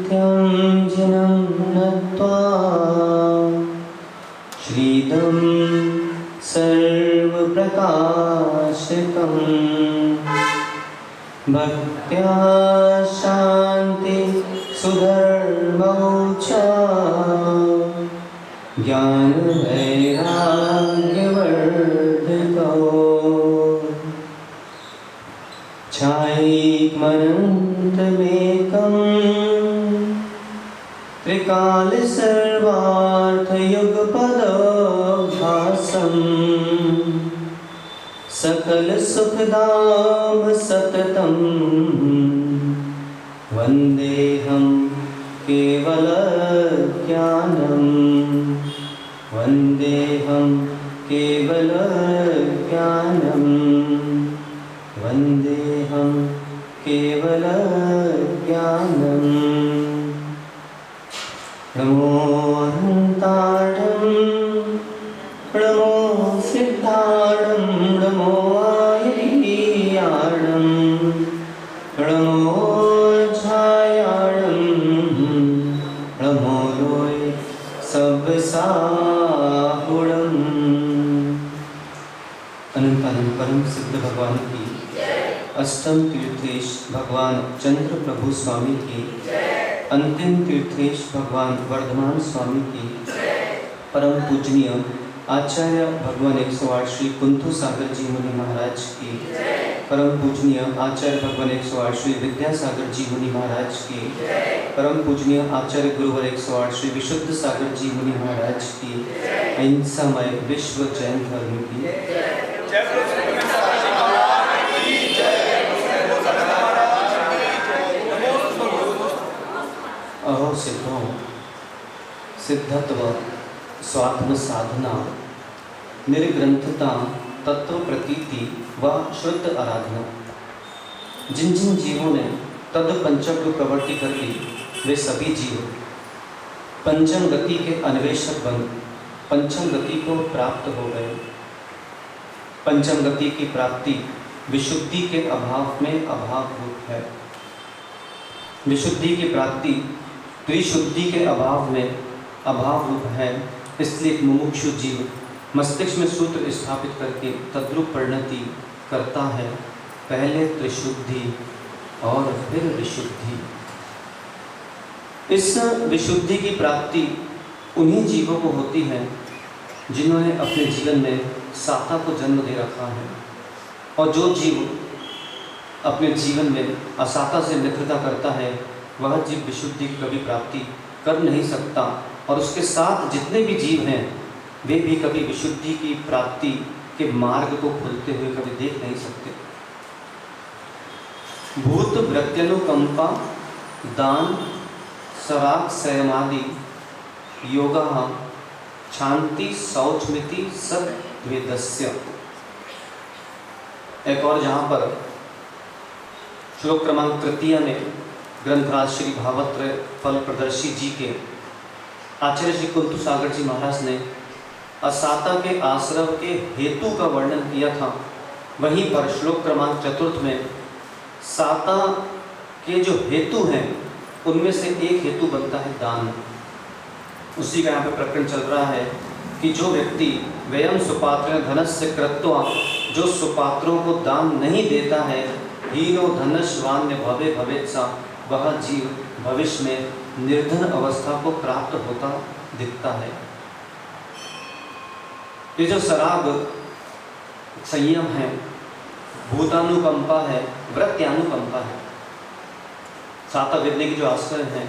नित्यं नत्वा श्रीदं सर्वप्रकाशकं भक्त्या शान्ति सुधर्मौ च ज्ञानवैराग्यवर्धकौ छायैकमनन्तमेकं त्रिकालसर्वार्थयुगपदभासं सकलसुखदां सततं वन्देऽहं केवलज्ञानं वन्देऽहं केवलज्ञानं वन्देऽहं केवलज्ञानम् नमो अनन्ताणं नमो सिद्धाणं नमो आयतीयाणं नमो छायाणं नमो लोय सबसाहुणम्। अनंतानंद परम सिद्ध भगवान की अष्टम तीर्थेश भगवान चंद्र प्रभु स्वामी की अंतिम तीर्थेश भगवान वर्धमान स्वामी की परम पूजनीय आचार्य भगवान 108 श्री कुंथु सागर जी मुनि महाराज की परम पूजनीय आचार्य भगवान 108 श्री विद्यासागर जी मुनि महाराज की परम पूजनीय आचार्य गुरुवर 108 श्री विशुद्ध सागर जी मुनि महाराज की अहिंसामय विश्व जैन धर्म की अहो सिद्धो सिद्धत्व स्वात्म साधना निर्ग्रंथता तत्व प्रतीति व शुद्ध आराधना। जिन जिन जीवों ने तद पंचम को प्रवृत्ति कर ली वे सभी जीव पंचम गति के अन्वेषक बन पंचम गति को प्राप्त हो गए। पंचम गति की प्राप्ति विशुद्धि के अभाव में अभाव रूप है। विशुद्धि की प्राप्ति त्रिशुद्धि के अभाव में अभाव रूप है। इसलिए मुमुक्षु जीव मस्तिष्क में सूत्र स्थापित करके तद्रूप परिणति करता है, पहले त्रिशुद्धि और फिर विशुद्धि। इस विशुद्धि की प्राप्ति उन्हीं जीवों को होती है जिन्होंने अपने जीवन में साता को जन्म दे रखा है। और जो जीव अपने जीवन में असाता से मित्रता करता है वह जीव विशुद्धि की कभी प्राप्ति कर नहीं सकता। और उसके साथ जितने भी जीव हैं वे भी कभी विशुद्धि की प्राप्ति के मार्ग को खुलते हुए कभी देख नहीं सकते। भूत वृत्त्यनुकंपा दान सराग संयमादि योगा शांति शौचमिति सद्वेदस्य। एक और जहाँ पर श्लोक क्रमांक 3 में ग्रंथराज श्री भावत्र फल प्रदर्शी जी के आचार्य श्री कुंथु सागर जी महाराज ने असाता के आश्रव के हेतु का वर्णन किया था। वहीं पर श्लोक क्रमांक 4 में साता के जो हेतु हैं उनमें से एक हेतु बनता है दान। उसी का यहाँ पे प्रकरण चल रहा है कि जो व्यक्ति व्ययम सुपात्र धनस्य कृत्वा जो सुपात्रों को दान नहीं देता है हीनो धनश्वान्य भवे भवेत्सा वह जीव भविष्य में निर्धन अवस्था को प्राप्त होता दिखता है। ये जो सराग संयम है, भूतानुकंपा है, वृत्त्यानुकंपा है, साता विद्या की जो आश्रय है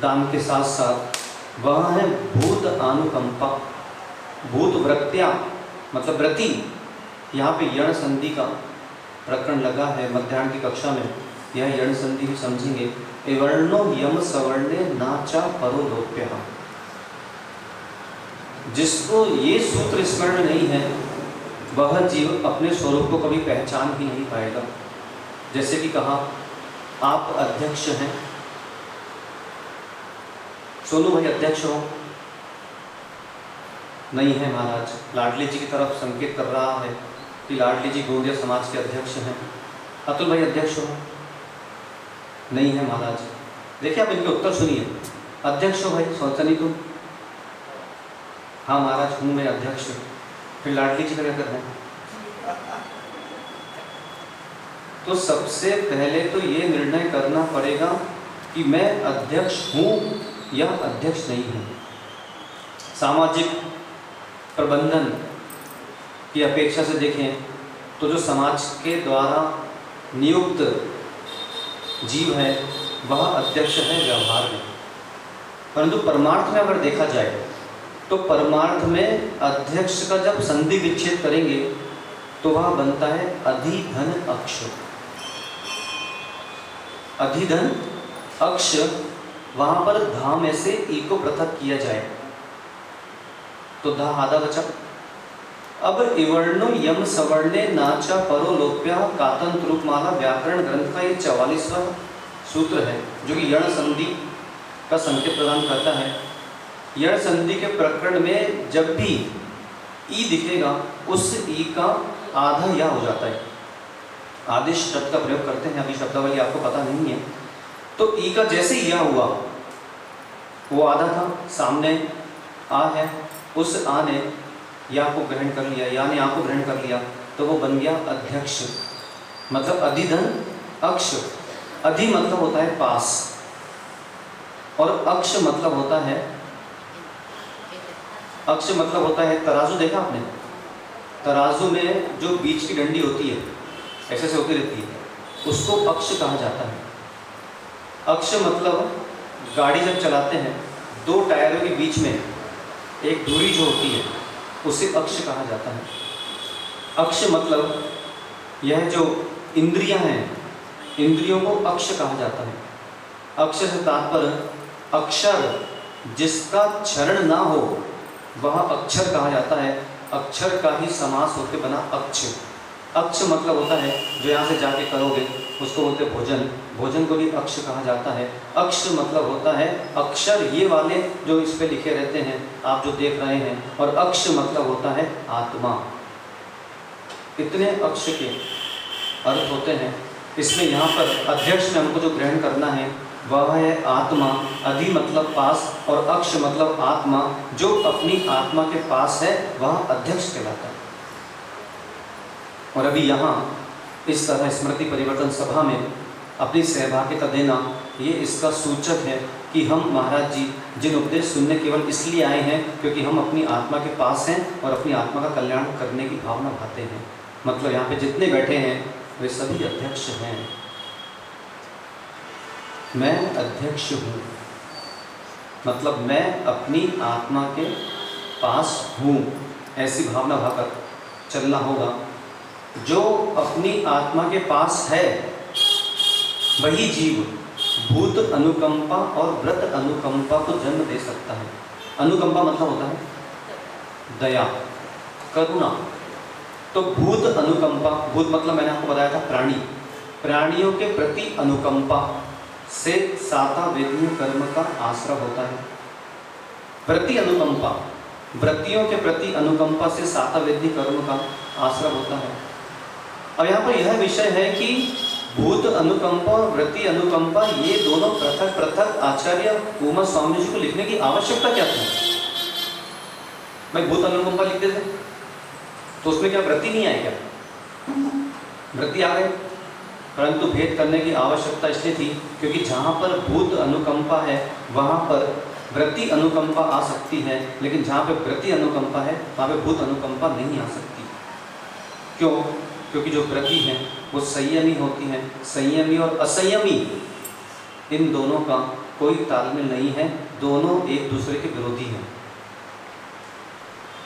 दान के साथ साथ वह है भूत अनुकंपा। भूत वृत्त्या मतलब व्रति। यहाँ पे यण संधि का प्रकरण लगा है मध्याह्न की कक्षा में। यह यण संधि भी समझेंगे। एवर्णो यम सवर्णे नाचा परो लोप्य। जिसको ये सूत्र स्मरण नहीं है वह जीव अपने स्वरूप को कभी पहचान ही नहीं पाएगा। जैसे कि कहा आप अध्यक्ष हैं, सोनू भाई अध्यक्ष हो, नहीं है महाराज। लाडली जी की तरफ संकेत कर रहा है कि लाडली जी गोंदिया समाज के अध्यक्ष हैं। अतुल भाई अध्यक्ष हो, नहीं है महाराज। देखिए आप इनके उत्तर सुनिए। अध्यक्ष हो भाई, सोचा नहीं तुम? हाँ महाराज हूँ मैं अध्यक्ष। फिर लाडली जी का क्या करना है? तो सबसे पहले तो ये निर्णय करना पड़ेगा कि मैं अध्यक्ष हूँ या अध्यक्ष नहीं हूँ। सामाजिक प्रबंधन की अपेक्षा से देखें तो जो समाज के द्वारा नियुक्त जीव है वह अध्यक्ष है व्यवहार में, परंतु परमार्थ में अगर देखा जाए तो परमार्थ में अध्यक्ष का जब संधि विच्छेद करेंगे तो वह बनता है अधिधन अक्ष। अधिधन अक्ष, वहां पर धा में से ई को पृथक किया जाए तो धा आधा बचा। अब इवर्णो यम सवर्णे नाचा परो लोप्या कातंत रूपमाला व्याकरण ग्रंथ का ये 44वां सूत्र है जो कि यण संधि का संकेत प्रदान करता है। यण संधि के प्रकरण में जब भी ई दिखेगा उस ई का आधा या हो जाता है। आदेश शब्द का प्रयोग करते हैं, अभी शब्दावली आपको पता नहीं है। तो ई का जैसे या हुआ वो आधा था, सामने आ है, उस आ ने या को ग्रहण कर लिया, या ने आ को ग्रहण कर लिया तो वो बन गया अध्यक्ष, मतलब अधिधन अक्ष। अधि मतलब होता है पास और अक्ष मतलब होता है, अक्ष मतलब होता है तराजू। देखा आपने? तराजू में जो बीच की डंडी होती है ऐसे से होती रहती है, उसको अक्ष कहा जाता है। अक्ष मतलब गाड़ी जब चलाते हैं दो टायरों के बीच में एक दूरी जो होती है उसे अक्ष कहा जाता है। अक्ष मतलब यह जो इंद्रियां हैं, इंद्रियों को अक्ष कहा जाता है। अक्ष से तात्पर्य अक्षर जिसका क्षरण ना हो वह अक्षर कहा जाता है। अक्षर का ही समास होकर बना अक्ष। अक्ष मतलब होता है जो यहाँ से जाके करोगे उसको बोलते हैं भोजन, भोजन को भी अक्ष कहा जाता है। अक्ष मतलब होता है अक्षर ये वाले जो इस पे लिखे रहते हैं आप जो देख रहे हैं, और अक्ष मतलब होता है आत्मा। इतने अक्ष के अर्थ होते हैं। इसमें यहाँ पर अध्यक्ष में हमको जो ग्रहण करना है वह है आत्मा। अधि मतलब पास और अक्ष मतलब आत्मा। जो अपनी आत्मा के पास है वह अध्यक्ष कहलाता है। और अभी यहाँ इस तरह स्मृति परिवर्तन सभा में अपनी सहभागिता देना ये इसका सूचक है कि हम महाराज जी जिन उपदेश सुनने केवल इसलिए आए हैं क्योंकि हम अपनी आत्मा के पास हैं और अपनी आत्मा का कल्याण करने की भावना भाते हैं। मतलब यहाँ पे जितने बैठे हैं वे सभी अध्यक्ष हैं। मैं अध्यक्ष हूँ मतलब मैं अपनी आत्मा के पास हूँ, ऐसी भावना भाकर चलना होगा। जो अपनी आत्मा के पास है वही जीव भूत अनुकंपा और व्रत अनुकंपा को जन्म दे सकता है। अनुकंपा मतलब होता है दया, करुणा। तो भूत अनुकंपा, भूत मतलब मैंने आपको बताया था प्राणी, प्राणियों के प्रति अनुकंपा से साता वेदनीय कर्म का आश्रय होता है। व्रति अनुकंपा, व्रतियों के प्रति अनुकंपा से साता वेदनीय कर्म का आश्रय होता है। अब यहाँ पर यह विषय है कि भूत अनुकंपा और व्रति अनुकंपा ये दोनों पृथक पृथक आचार्य उमा स्वामी जी को लिखने की आवश्यकता क्या थी? भाई भूत अनुकंपा लिख देते तो उसमें क्या व्रति नहीं आए क्या? व्रति आ गए, परंतु भेद करने की आवश्यकता इसलिए थी क्योंकि जहाँ पर भूत अनुकंपा है वहाँ पर व्रति अनुकंपा आ सकती है, लेकिन जहाँ पे व्रति अनुकंपा है वहाँ पे भूत अनुकंपा नहीं आ सकती। क्यों? क्योंकि जो व्रति हैं वो संयमी होती हैं। संयमी और असंयमी इन दोनों का कोई तालमेल नहीं है, दोनों एक दूसरे के विरोधी हैं।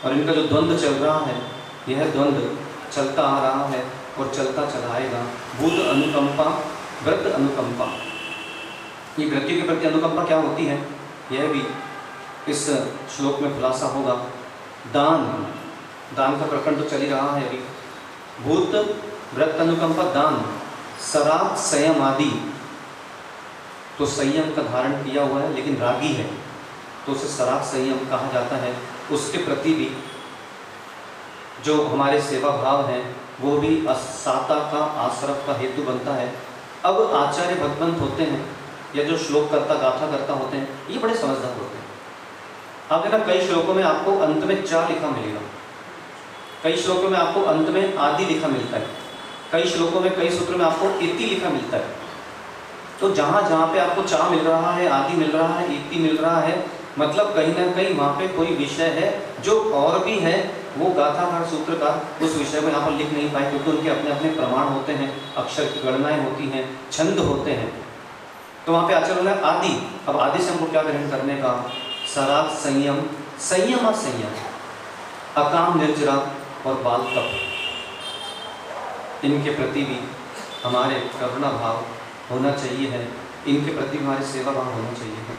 और इनका जो द्वंद्व चल रहा है यह द्वंद्व चलता आ रहा है और चलता चला आएगा। भूत अनुकंपा, व्रत अनुकंपा, ये व्रतियों के प्रति अनुकंपा क्या होती है यह भी इस श्लोक में खुलासा होगा। दान, दान का प्रकरण तो चल ही रहा है अभी। भूत व्रत अनुकंपा दान, सराग संयम आदि, तो संयम का धारण किया हुआ है लेकिन रागी है तो उसे सराग संयम कहा जाता है। उसके प्रति भी जो हमारे सेवा भाव हैं वो भी साता का आश्रय का हेतु बनता है। अब आचार्य भगवंत होते हैं या जो श्लोक करता गाथा करता होते हैं, ये बड़े समझदार होते हैं। आप देखना कई श्लोकों में आपको अंत में चा लिखा मिलेगा, कई श्लोकों में आपको अंत में आदि लिखा मिलता है, कई श्लोकों में कई सूत्रों में आपको इति लिखा मिलता है। तो जहाँ जहाँ पे आपको चा मिल रहा है, आदि मिल रहा है, इति मिल रहा है, मतलब कहीं ना कहीं वहाँ पे कोई विषय है जो और भी है, वो गाथाकार सूत्रकार उस विषय को यहाँ पर लिख नहीं पाए, क्योंकि उनके अपने अपने प्रमाण होते हैं, अक्षर की गणनाएं होती हैं, छंद होते हैं। तो वहाँ पे आचरण है आदि। अब आदि से हमको क्या ग्रहण करने का? सराग संयम, संयम और संयम, अकाम निर्जरा और बाल तप, इनके प्रति भी हमारे करुणा भाव होना चाहिए है, इनके प्रति हमारी सेवा भाव होना चाहिए है।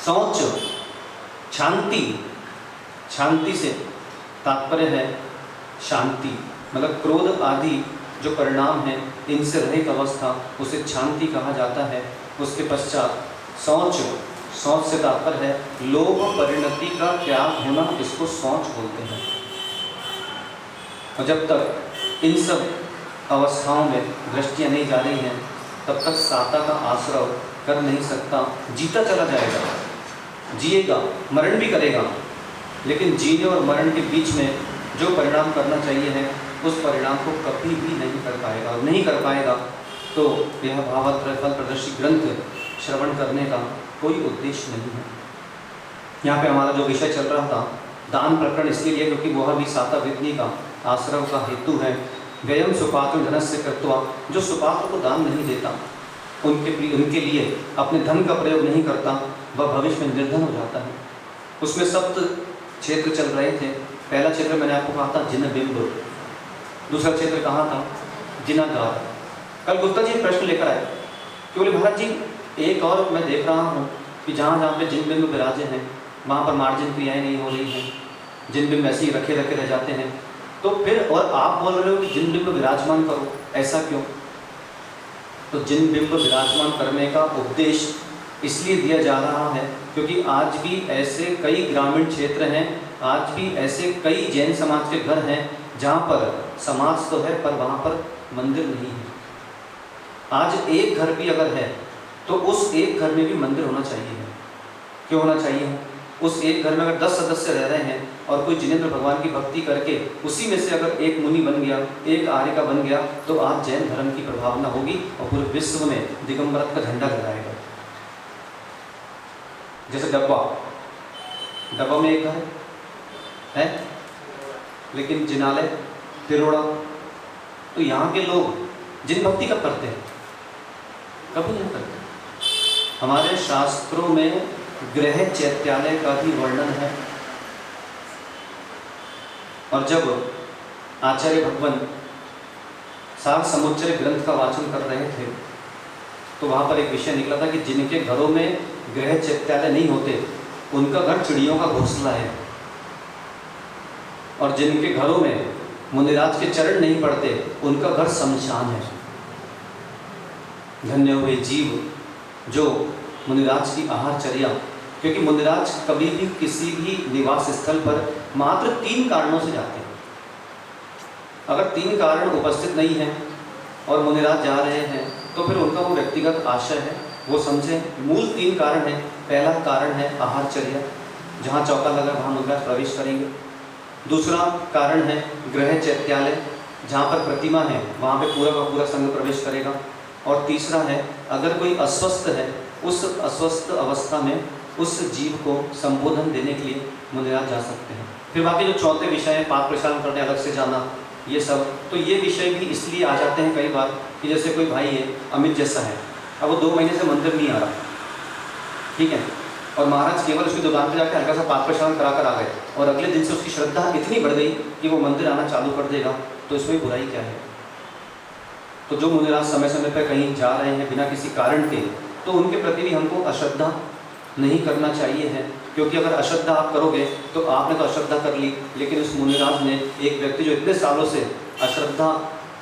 शौच, शांति, शांति से तात्पर्य है शांति, मतलब क्रोध आदि जो परिणाम है इनसे रहित अवस्था, उसे शांति कहा जाता है। उसके पश्चात शौच, शौच से तात्पर्य है लोभ परिणति का त्याग होना, इसको शौच बोलते हैं। और जब तक इन सब अवस्थाओं में दृष्टियाँ नहीं जा रही हैं, तब तक साता का आश्रय कर नहीं सकता, जीता चला जाएगा, जिएगा, मरण भी करेगा, लेकिन जीने और मरण के बीच में जो परिणाम करना चाहिए है उस परिणाम को कभी भी नहीं कर पाएगा। और नहीं कर पाएगा तो यह भावत्र फल प्रदर्शी ग्रंथ श्रवण करने का कोई उद्देश्य नहीं है। यहाँ पे हमारा जो विषय चल रहा था दान प्रकरण इसलिए लिया क्योंकि वह भी साता विधि का आश्रम का हेतु है। व्ययम सुपात्र धनस्य कृत्वा, जो सुपात्र को दान नहीं देता, उनके लिए अपने धन का प्रयोग नहीं करता, वह भविष्य में निर्धन हो जाता है। उसमें सप्त क्षेत्र चल रहे थे। पहला क्षेत्र मैंने आपको कहा था जिन बिंब, दूसरा क्षेत्र कहाँ था? जिनागार। कल गुप्ता जी प्रश्न लेकर आए कि बोले महाराज जी एक और मैं देख रहा हूँ कि जहाँ जहाँ पे जिन बिंब विराजे हैं वहाँ पर मार्जन क्रियाएँ नहीं हो रही हैं, जिन बिंब ऐसे ही रखे रखे रह जाते हैं, तो फिर और आप बोल रहे हो कि जिन बिंब विराजमान करो, ऐसा क्यों? तो जिन बिंब विराजमान करने का उपदेश इसलिए दिया जा रहा है क्योंकि आज भी ऐसे कई ग्रामीण क्षेत्र हैं, आज भी ऐसे कई जैन समाज के घर हैं जहाँ पर समाज तो है पर वहाँ पर मंदिर नहीं है। आज एक घर भी अगर है तो उस एक घर में भी मंदिर होना चाहिए। क्यों होना चाहिए? उस एक घर में अगर 10 सदस्य रह रहे हैं और कोई जिनेंद्र भगवान की भक्ति करके उसी में से अगर एक मुनि बन गया, एक आर्य का बन गया, तो आज जैन धर्म की प्रभावना होगी और पूरे विश्व में दिगंबरत का झंडा लहराएगा। जैसे डब्बा में एक घर है लेकिन जिनालय तिरोड़ा, तो यहाँ के लोग जिन भक्ति कब करते हैं? कभी नहीं करते। हमारे शास्त्रों में गृह चैत्यालय का भी वर्णन है। और जब आचार्य भगवान सार समुच्चय ग्रंथ का वाचन कर रहे थे तो वहाँ पर एक विषय निकला था कि जिनके घरों में गृह चैत्यालय नहीं होते उनका घर चिड़ियों का घोंसला है, और जिनके घरों में मुनिराज के चरण नहीं पड़ते उनका घर शमशान है। धन्य हुए जीव जो मुनिराज की आहारचर्या, क्योंकि मुनिराज कभी भी किसी भी निवास स्थल पर मात्र 3 कारणों से जाते हैं। अगर 3 कारण उपस्थित नहीं है और मुनिराज जा रहे हैं तो फिर उनका वो व्यक्तिगत आशय है, वो समझें। मूल 3 कारण हैं। पहला कारण है आहारचर्या, जहाँ चौका लगा वहाँ मुनिराज प्रवेश करेंगे। दूसरा कारण है गृह चैत्यालय, जहाँ पर प्रतिमा है वहाँ पे पूरा का पूरा संघ प्रवेश करेगा। और तीसरा है अगर कोई अस्वस्थ है, उस अस्वस्थ अवस्था में उस जीव को संबोधन देने के लिए मुनिराज जा सकते हैं। फिर बाकी जो चौथे विषय है पाप प्रक्षालन करने अलग से जाना, ये सब, तो ये विषय भी इसलिए आ जाते हैं कई बार कि जैसे कोई भाई है अमित जैसा है, अब वो 2 महीने से मंदिर नहीं आ रहा, ठीक है, और महाराज केवल उसकी दुकान पर जाकर हल्का सा पाप प्रक्षालन करा कर आ गए और अगले दिन से उसकी श्रद्धा इतनी बढ़ गई कि वो मंदिर आना चालू कर देगा, तो इसमें बुराई क्या है? तो जो मुनिराज समय समय पर कहीं जा रहे हैं बिना किसी कारण के, तो उनके प्रति भी हमको अश्रद्धा नहीं करना चाहिए है, क्योंकि अगर अश्रद्धा आप करोगे तो आपने तो अश्रद्धा कर ली, लेकिन उस मुनिराज ने एक व्यक्ति जो इतने सालों से अश्रद्धा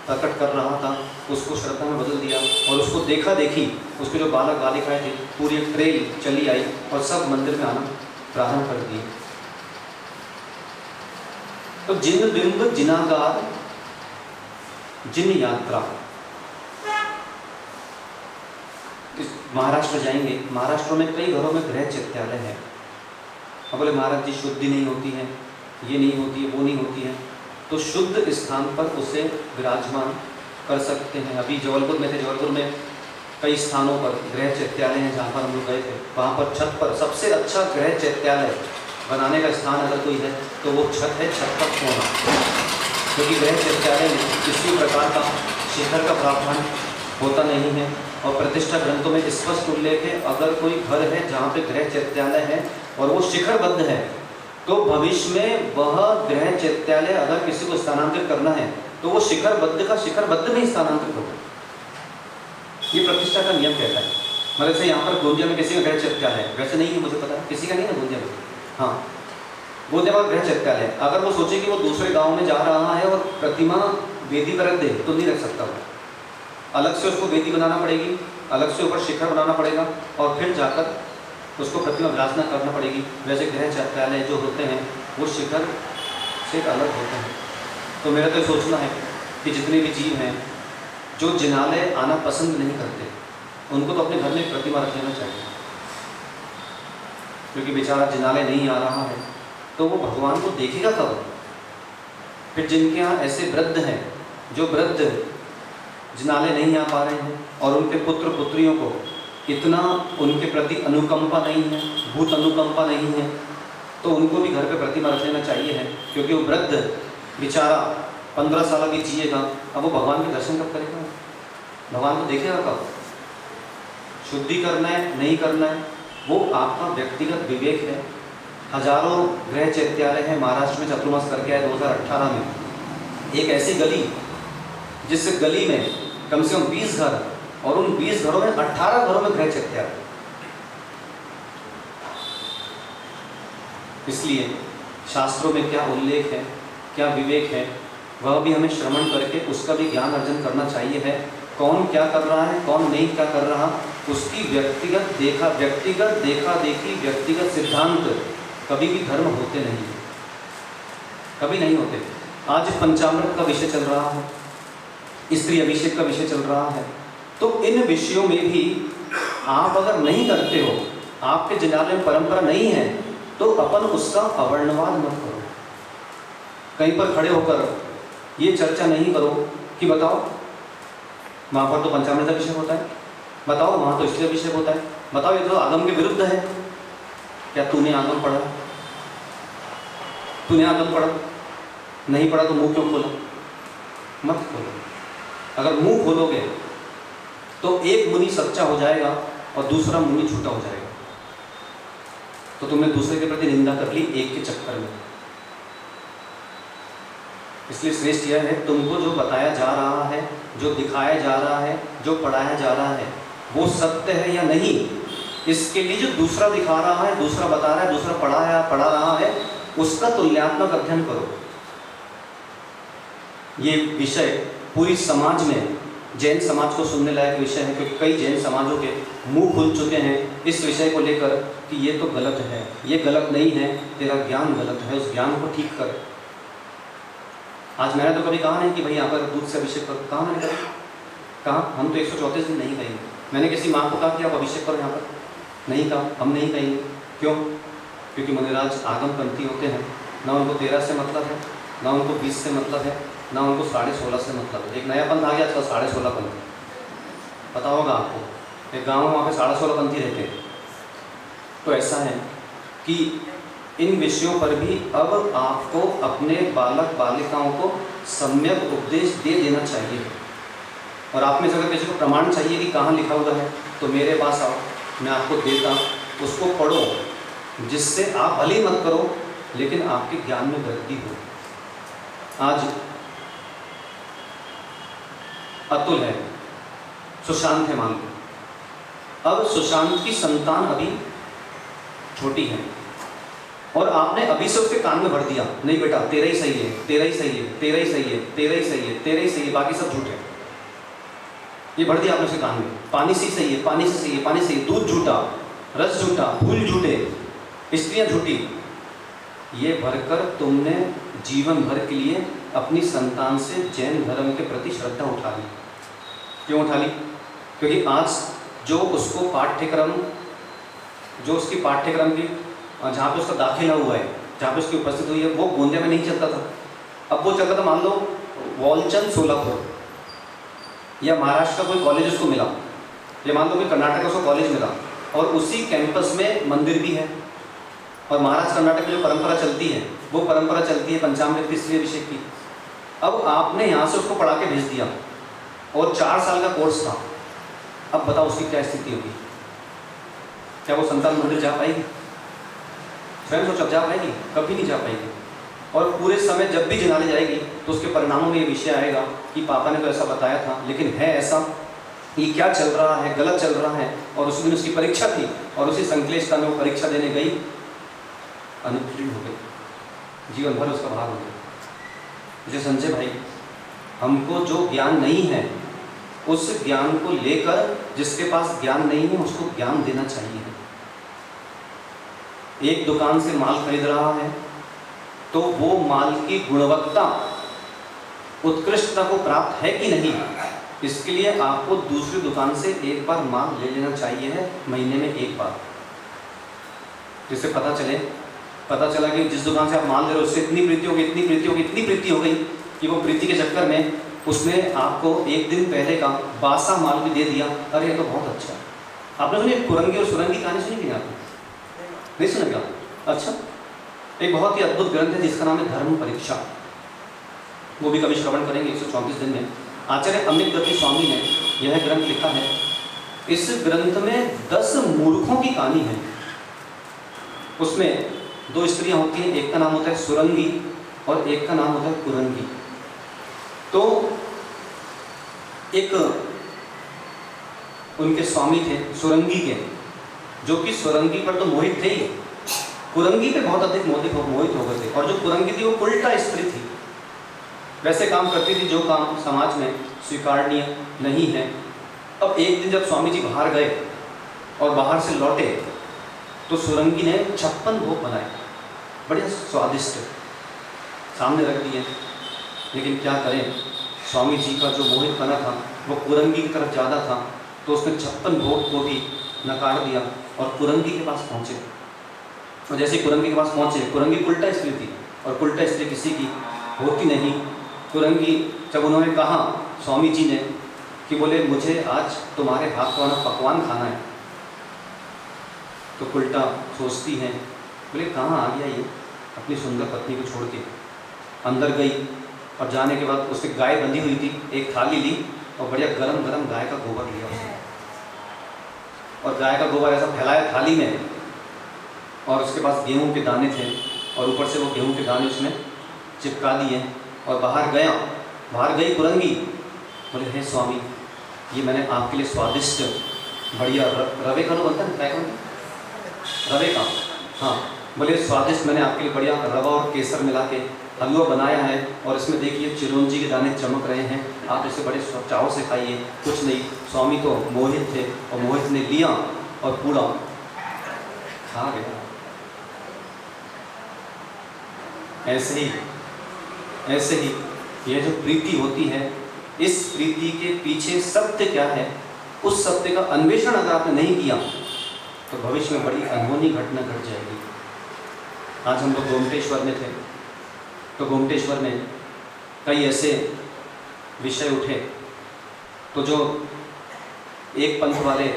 प्रकट कर रहा था उसको श्रद्धा में बदल दिया, और उसको देखा देखी उसके जो बालक बालिकाएँ थे पूरी एक ट्रेल चली आई और सब मंदिर में आना प्रारंभ कर दिए। तो जिन बिंब जिनागार जिन यात्रा, महाराष्ट्र जाएंगे, महाराष्ट्र में कई घरों में गृह चैत्यालय है। अब बोले महाराज जी शुद्धि नहीं होती है, ये नहीं होती है, वो नहीं होती है, तो शुद्ध स्थान पर उसे विराजमान कर सकते हैं। अभी जबलपुर में थे, जबलपुर में कई स्थानों पर गृह चैत्यालय हैं जहाँ पर हम लोग गए थे। वहाँ पर छत पर सबसे अच्छा गृह चैत्यालय बनाने का स्थान अगर कोई है तो वो छत है, छत पर होना, क्योंकि गृह चैत्यालय में किसी प्रकार का शिखर का प्रावधान होता नहीं है। और प्रतिष्ठा ग्रंथों में स्पष्ट उल्लेख है, अगर कोई घर है जहाँ पे गृह चैत्यालय है और वो शिखरबद्ध है तो भविष्य में वह गृह चैत्यालय अगर किसी को स्थानांतरित करना है तो वो शिखरबद्ध का शिखरबद्ध में स्थानांतरित होगा। ये प्रतिष्ठा का नियम कहता है। मतलब से यहाँ पर गोंदिया में किसी का गृह चैत्यालय है, वैसे नहीं है, मुझे पता है किसी का नहीं है गोंदिया में। हाँ, गोंदिया में गृह चैत्यालय, अगर वो सोचे कि वो दूसरे गाँव में जा रहा है और प्रतिमा वेदी पर रख दे तो नहीं रख सकता। वो अलग से उसको वेदी बनाना पड़ेगी, अलग से ऊपर शिखर बनाना पड़ेगा और फिर जाकर उसको प्रतिमा विराजना करना पड़ेगी। वैसे गृह चैत्यालय जो होते हैं वो शिखर से अलग होते हैं। तो मेरा तो सोचना है कि जितने भी जीव हैं जो जिनालय आना पसंद नहीं करते उनको तो अपने घर में प्रतिमा रख लेना चाहिए, क्योंकि बेचारा जिनालय नहीं आ रहा है तो वो भगवान को देखेगा कब। फिर जिनके यहाँ ऐसे वृद्ध हैं जो वृद्ध जिनालय नहीं आ पा रहे हैं और उनके पुत्र पुत्रियों को इतना उनके प्रति अनुकंपा नहीं है, भूत अनुकंपा नहीं है, तो उनको भी घर पे प्रतिमा रख लेना चाहिए है, क्योंकि वो वृद्ध बेचारा 15 साल भी जिएगा, अब वो भगवान के दर्शन कब करेगा, भगवान को देखेगा कब। शुद्धि करना है नहीं करना है वो आपका व्यक्तिगत विवेक है। हजारों गृह चैत्यालय है महाराष्ट्र में, चतुर्मास करके आए 2018 में। एक ऐसी गली जिस गली में कम से कम 20 घर और उन 20 घरों में 18 घरों में गृह चैत्यालय। इसलिए शास्त्रों में क्या उल्लेख है, क्या विवेक है, वह भी हमें श्रवण करके उसका भी ज्ञान अर्जन करना चाहिए है। कौन क्या कर रहा है, कौन नहीं क्या कर रहा, उसकी व्यक्तिगत देखा देखी, व्यक्तिगत सिद्धांत कभी भी धर्म होते नहीं, कभी नहीं होते। आज पंचामृत का विषय चल रहा है, स्त्री अभिषेक का विषय चल रहा है, तो इन विषयों में भी आप अगर नहीं करते हो, आपके जिनालय में परंपरा नहीं है, तो अपन उसका अवर्णवाद मत करो। कहीं पर खड़े होकर ये चर्चा नहीं करो कि बताओ वहाँ पर तो पंचामृत अभिषेक होता है, बताओ वहाँ तो स्त्री अभिषेक होता है, बताओ ये तो आगम के विरुद्ध है। क्या तूने आगम पढ़ा? तूने आगम पढ़ा? नहीं पढ़ा तो मुंह क्यों खोला? मत खोलो। अगर मुंह खोलोगे तो एक मुनि सच्चा हो जाएगा और दूसरा मुनि झूठा हो जाएगा, तो तुमने दूसरे के प्रति निंदा कर ली एक के चक्कर में। इसलिए श्रेष्ठ यह है, तुमको जो बताया जा रहा है, जो दिखाया जा रहा है, जो पढ़ाया जा रहा है, वो सत्य है या नहीं, इसके लिए जो दूसरा दिखा रहा है, दूसरा बता रहा है, दूसरा पढ़ा रहा है, उसका तुलनात्मक अध्ययन करो। ये विषय पूरी समाज में, जैन समाज को सुनने लायक विषय है, क्योंकि कई जैन समाजों के मुंह खुल चुके हैं इस विषय को लेकर कि ये तो गलत है, ये गलत नहीं है, तेरा ज्ञान गलत है, उस ज्ञान को ठीक कर। आज मैंने तो कभी कहा नहीं कि भाई यहाँ पर दूध से अभिषेक करो, कहाँ मैंने कहा? हम तो 134 दिन नहीं कहेंगे। मैंने किसी माँ को कहा कि आप अभिषेक करो यहाँ पर? नहीं कहा, हम नहीं कहेंगे। क्यों? क्योंकि मुनिराज आगमपंथी होते हैं, ना उनको 13 से मतलब है, ना उनको 20 से मतलब है, ना उनको 16.5 से मतलब है। एक नया पंथ आ गया आजकल 16.5 पंथी, पता होगा आपको। एक गाँव वहाँ पे 16.5 पंथी रहते हैं। तो ऐसा है कि इन विषयों पर भी अब आपको अपने बालक बालिकाओं को सम्यक उपदेश दे देना चाहिए। और आप में से अगर किसी को प्रमाण चाहिए कि कहाँ लिखा हुआ है तो मेरे पास आओ, मैं आपको देता, उसको पढ़ो, जिससे आप भले मत करो लेकिन आपके ज्ञान में वृद्धि हो। आज अतुल है, सुशांत है मान लो। अब सुशांत की संतान अभी छोटी है और आपने अभी से उसके कान में भर दिया, नहीं बेटा तेरा ही सही है, तेरा ही सही है, तेरा ही सही है, तेरा ही सही है, तेरा ही सही है, बाकी सब झूठ है। ये भर दिया आपने उसके कान में। पानी से सही है, पानी से सही है, पानी से सही है, दूध झूठा, रस झूठा, फूल झूठे, स्त्रियाँ झूठी। ये भरकर तुमने जीवन भर के लिए अपनी संतान से जैन धर्म के प्रति श्रद्धा उठा ली। क्यों उठा ली? क्योंकि आज जो उसको पाठ्यक्रम, जो उसकी पाठ्यक्रम की जहाँ पे उसका दाखिला हुआ है, जहाँ पे उसकी उपस्थित हुई है, वो गोंदिया में नहीं चलता था। अब वो चलता था मान लो वॉलचंद सोलापुर, या महाराष्ट्र का कोई कॉलेज उसको मिला, या मान लो कोई कर्नाटक का उसको कॉलेज मिला, और उसी कैंपस में मंदिर भी है, और महाराष्ट्र कर्नाटक में जो परंपरा चलती है वो परंपरा चलती है पंचामृत की, स्त्री अभिषेक की। अब आपने यहाँ से उसको पढ़ा के भेज दिया और 4 साल का कोर्स था, अब बताओ उसकी क्या स्थिति होगी? क्या वो संतान मंदिर जा पाएगी? स्वयं सोच, अब जा पाएगी? कभी नहीं जा पाएगी। और पूरे समय जब भी जिनाने जाएगी तो उसके परिणामों में ये विषय आएगा कि पापा ने तो ऐसा बताया था, लेकिन है ऐसा, ये क्या चल रहा है, गलत चल रहा है। और उसी दिन उसकी परीक्षा थी और उसी संश्लेषता में वो परीक्षा देने गई, अनुत्तीर्ण हो गई, जीवन भर उसका भार हो गया। जैसे संजय भाई, हमको जो ज्ञान नहीं है उस ज्ञान को लेकर जिसके पास ज्ञान नहीं है उसको ज्ञान देना चाहिए। एक दुकान से माल खरीद रहा है तो वो माल की गुणवत्ता, उत्कृष्टता को प्राप्त है कि नहीं, इसके लिए आपको दूसरी दुकान से एक बार माल ले लेना चाहिए है, महीने में एक बार, जिससे पता चला कि जिस दुकान से आप माल ले रहे हो उससे इतनी प्रीति होगी, इतनी प्रीति होगी, इतनी प्रीति हो गई कि वो प्रीति के चक्कर में उसने आपको एक दिन पहले का बासा माल भी दे दिया। अरे ये तो बहुत अच्छा है। आपने सुनी कुरंगी और सुरंगी कहानी सुनी कि आपने? नहीं सुना क्या? अच्छा, एक बहुत ही अद्भुत ग्रंथ है जिसका नाम है धर्म परीक्षा, वो भी कभी श्रवण करेंगे 134 दिन में। आचार्य अमित गति स्वामी ने यह ग्रंथ लिखा है। इस ग्रंथ में 10 मूर्खों की कहानी है। उसमें 2 स्त्रियां होती हैं, एक का नाम होता है सुरंगी और एक का नाम होता है कुरंगी। तो एक उनके स्वामी थे सुरंगी के, जो कि सुरंगी पर तो मोहित थे ही, कुरंगी पे बहुत अधिक मोहित हो गए थे। और जो कुरंगी थी वो उल्टा स्त्री थी, वैसे काम करती थी जो काम समाज में स्वीकारनीय नहीं है। अब एक दिन जब स्वामी जी बाहर गए और बाहर से लौटे तो सुरंगी ने 56 भोग बनाए, बड़े स्वादिष्ट, सामने रख दिए। लेकिन क्या करें, स्वामी जी का जो मोहितपना था वो कुरंगी की तरफ ज़्यादा था, तो उसने 56 भोग को भी नकार दिया और कुरंगी के पास पहुँचे। और जैसे कुरंगी के पास पहुँचे, कुरंगी उल्टा स्त्री थी और उल्टा स्त्री किसी की होती नहीं। कुरंगी जब उन्होंने कहा स्वामी जी ने कि बोले मुझे आज तुम्हारे हाथ वाला पकवान खाना है, तो उल्टा सोचती हैं, बोले कहाँ आ गया ये, अपनी सुंदर पत्नी को छोड़ के अंदर गई। और जाने के बाद उससे गाय बंधी हुई थी, एक थाली ली और बढ़िया गरम गरम गाय का गोबर लिया उसने, और गाय का गोबर ऐसा फैलाया थाली में, और उसके पास गेहूं के दाने थे और ऊपर से वो गेहूं के दाने उसने चिपका दिए। और बाहर गई कुरंगी, बोले हे स्वामी, ये मैंने आपके लिए स्वादिष्ट बढ़िया रवे का बनता है, क्या कहते रवे का, हाँ, बोले स्वादिष्ट मैंने आपके लिए बढ़िया रवा और केसर मिला के हलवा बनाया है, और इसमें देखिए चिरौंजी के दाने चमक रहे हैं, आप इसे बड़े चाव से खाइए। कुछ नहीं, स्वामी तो मोहित थे और मोहित ने लिया और पूरा खा गया। ऐसे ही यह जो प्रीति होती है, इस प्रीति के पीछे सत्य क्या है, उस सत्य का अन्वेषण अगर आपने नहीं किया तो भविष्य में बड़ी अनहोनी घटना घट जाएगी। आज हम लोग गोमटेश्वर में थे, तो गोमटेश्वर में कई ऐसे विषय उठे, तो जो एक पंथ वाले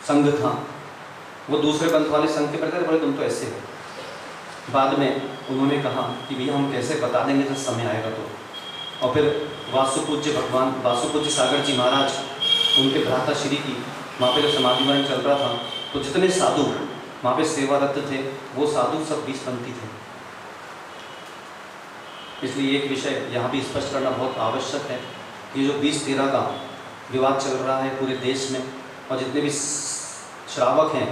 संघ था वो दूसरे पंथ वाले संघ के प्रति बोले तुम तो ऐसे हो। बाद में उन्होंने कहा कि भैया हम कैसे बता देंगे जब समय आएगा तो। और फिर वासुपूज्य भगवान वासुपूज्य सागर जी महाराज, उनके भ्राता श्री की वहाँ पे जब समाधि वरण चल रहा था, तो जितने साधु वहाँ पे सेवारत थे वो साधु सब 20 पंथी थे। इसलिए एक विषय यहाँ भी स्पष्ट करना बहुत आवश्यक है कि जो 20-13 का विवाद चल रहा है पूरे देश में, और जितने भी श्रावक हैं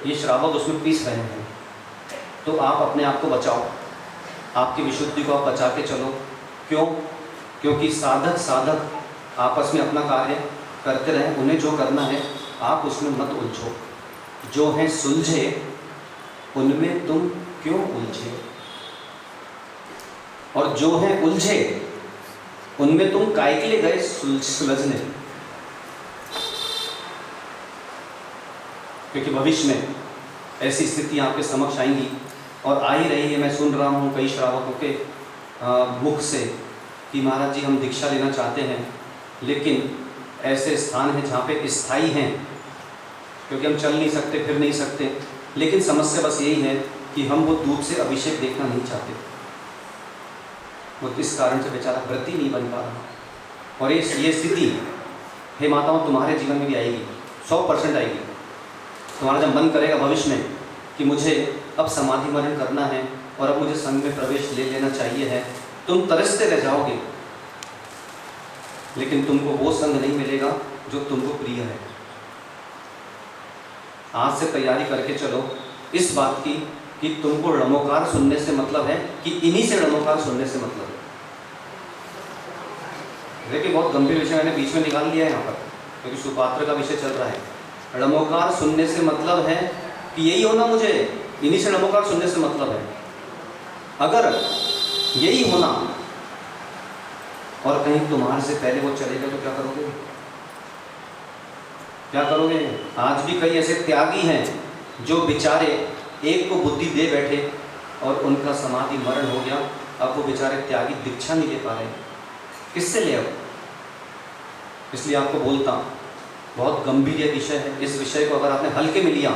ये श्रावक उसमें पीस रहे हैं, तो आप अपने आप को बचाओ, आपकी विशुद्धि को आप बचा के चलो। क्यों? क्योंकि साधक आपस में अपना कार्य करते रहें, उन्हें जो करना है आप उसमें मत उलझो। जो हैं सुलझे उनमें तुम क्यों उलझे, और जो हैं उलझे उनमें तुम काय के लिए गए सुलझने। क्योंकि भविष्य में ऐसी स्थिति आपके समक्ष आएंगी और आ ही रही है। मैं सुन रहा हूँ कई श्रावकों के मुख से कि महाराज जी हम दीक्षा लेना चाहते हैं, लेकिन ऐसे स्थान हैं जहाँ पे स्थायी हैं, क्योंकि हम चल नहीं सकते, फिर नहीं सकते, लेकिन समस्या बस यही है कि हम वो दूध से अभिषेक देखना नहीं चाहते। वो इस कारण से बेचारा व्रती नहीं बन पा रहा। और ये स्थिति हे माताओं तुम्हारे जीवन में भी आएगी, 100% आएगी। तुम्हारा जब मन करेगा भविष्य में कि मुझे अब समाधि मरण करना है और अब मुझे संघ में प्रवेश ले लेना चाहिए है, तुम तरसते रह जाओगे, लेकिन तुमको वो संघ नहीं मिलेगा जो तुमको प्रिय है। आज से तैयारी करके चलो इस बात की कि तुमको णमोकार सुनने से मतलब है कि इन्हीं से णमोकार सुनने से मतलब है। देखिए बहुत गंभीर विषय मैंने बीच में निकाल लिया है यहाँ पर, क्योंकि सुपात्र का विषय चल रहा है। णमोकार सुनने से मतलब है कि यही होना, मुझे इन्हीं से णमोकार सुनने से मतलब है। अगर यही होना और कहीं तुम्हारे से पहले वो चलेगा तो क्या करोगे? क्या करोगे? आज भी कई ऐसे त्यागी हैं जो बेचारे एक को बुद्धि दे बैठे और उनका समाधि मरण हो गया। अब वो बेचारे त्यागी दीक्षा नहीं ले पा रहे, किससे ले? अब इसलिए आपको बोलता हूँ बहुत गंभीर ये विषय है। इस विषय को अगर आपने हल्के में लिया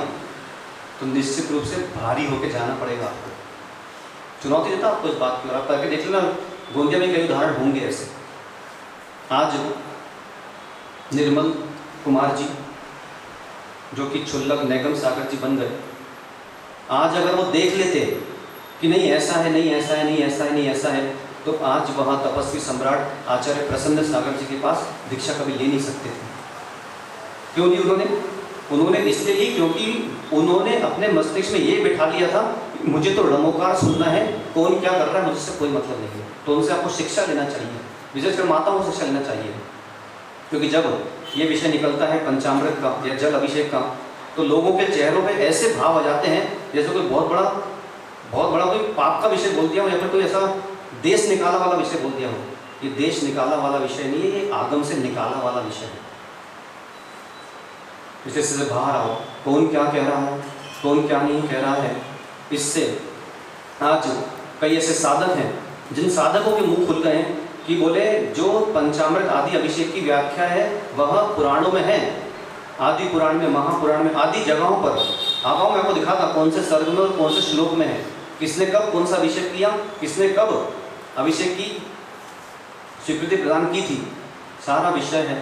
तो निश्चित रूप से भारी होकर जाना पड़ेगा आपको। चुनौती देता आपको इस बात की, और आप करके देख लेना, गोंदिया में कई उदाहरण होंगे ऐसे। आज निर्मल कुमार जी जो कि क्षुल्लक नैगम सागर जी बन गए, आज अगर वो देख लेते कि नहीं ऐसा है, नहीं ऐसा है, नहीं ऐसा है, नहीं ऐसा है, तो आज वहाँ तपस्वी सम्राट आचार्य प्रसन्न सागर जी के पास दीक्षा कभी ले नहीं सकते थे। क्यों नहीं? उन्होंने इसलिए ली क्योंकि उन्होंने अपने मस्तिष्क में ये बिठा लिया था मुझे तो णमोकार सुनना है, कौन क्या कर रहा है मुझसे कोई मतलब नहीं है। तो उनसे आपको शिक्षा लेना चाहिए, विशेषकर माताओं को शिक्षा लेना चाहिए, क्योंकि जब ये विषय निकलता है पंचामृत का या जल अभिषेक का, तो लोगों के चेहरों पे ऐसे भाव आ जाते हैं जैसे कोई बहुत बड़ा कोई पाप का विषय बोल दिया हो या फिर कोई ऐसा देश निकाला वाला विषय बोल दिया हो। ये देश निकाला वाला विषय नहीं है, ये आगम से निकाला वाला विषय है। विषय से बाहर आओ, कौन क्या कह रहा है, कौन क्या नहीं कह रहा है। इससे आज कई ऐसे साधक हैं जिन साधकों के मुंह खुल गए हैं कि बोले जो पंचामृत आदि अभिषेक की व्याख्या है वह पुराणों में है, आदि पुराण में, महापुराण में, आदि जगहों पर। आवाओं में आपको दिखा था कौन से सर्ग में और कौन से श्लोक में है, किसने कब कौन सा अभिषेक किया, किसने कब अभिषेक की स्वीकृति प्रदान की थी, सारा विषय है।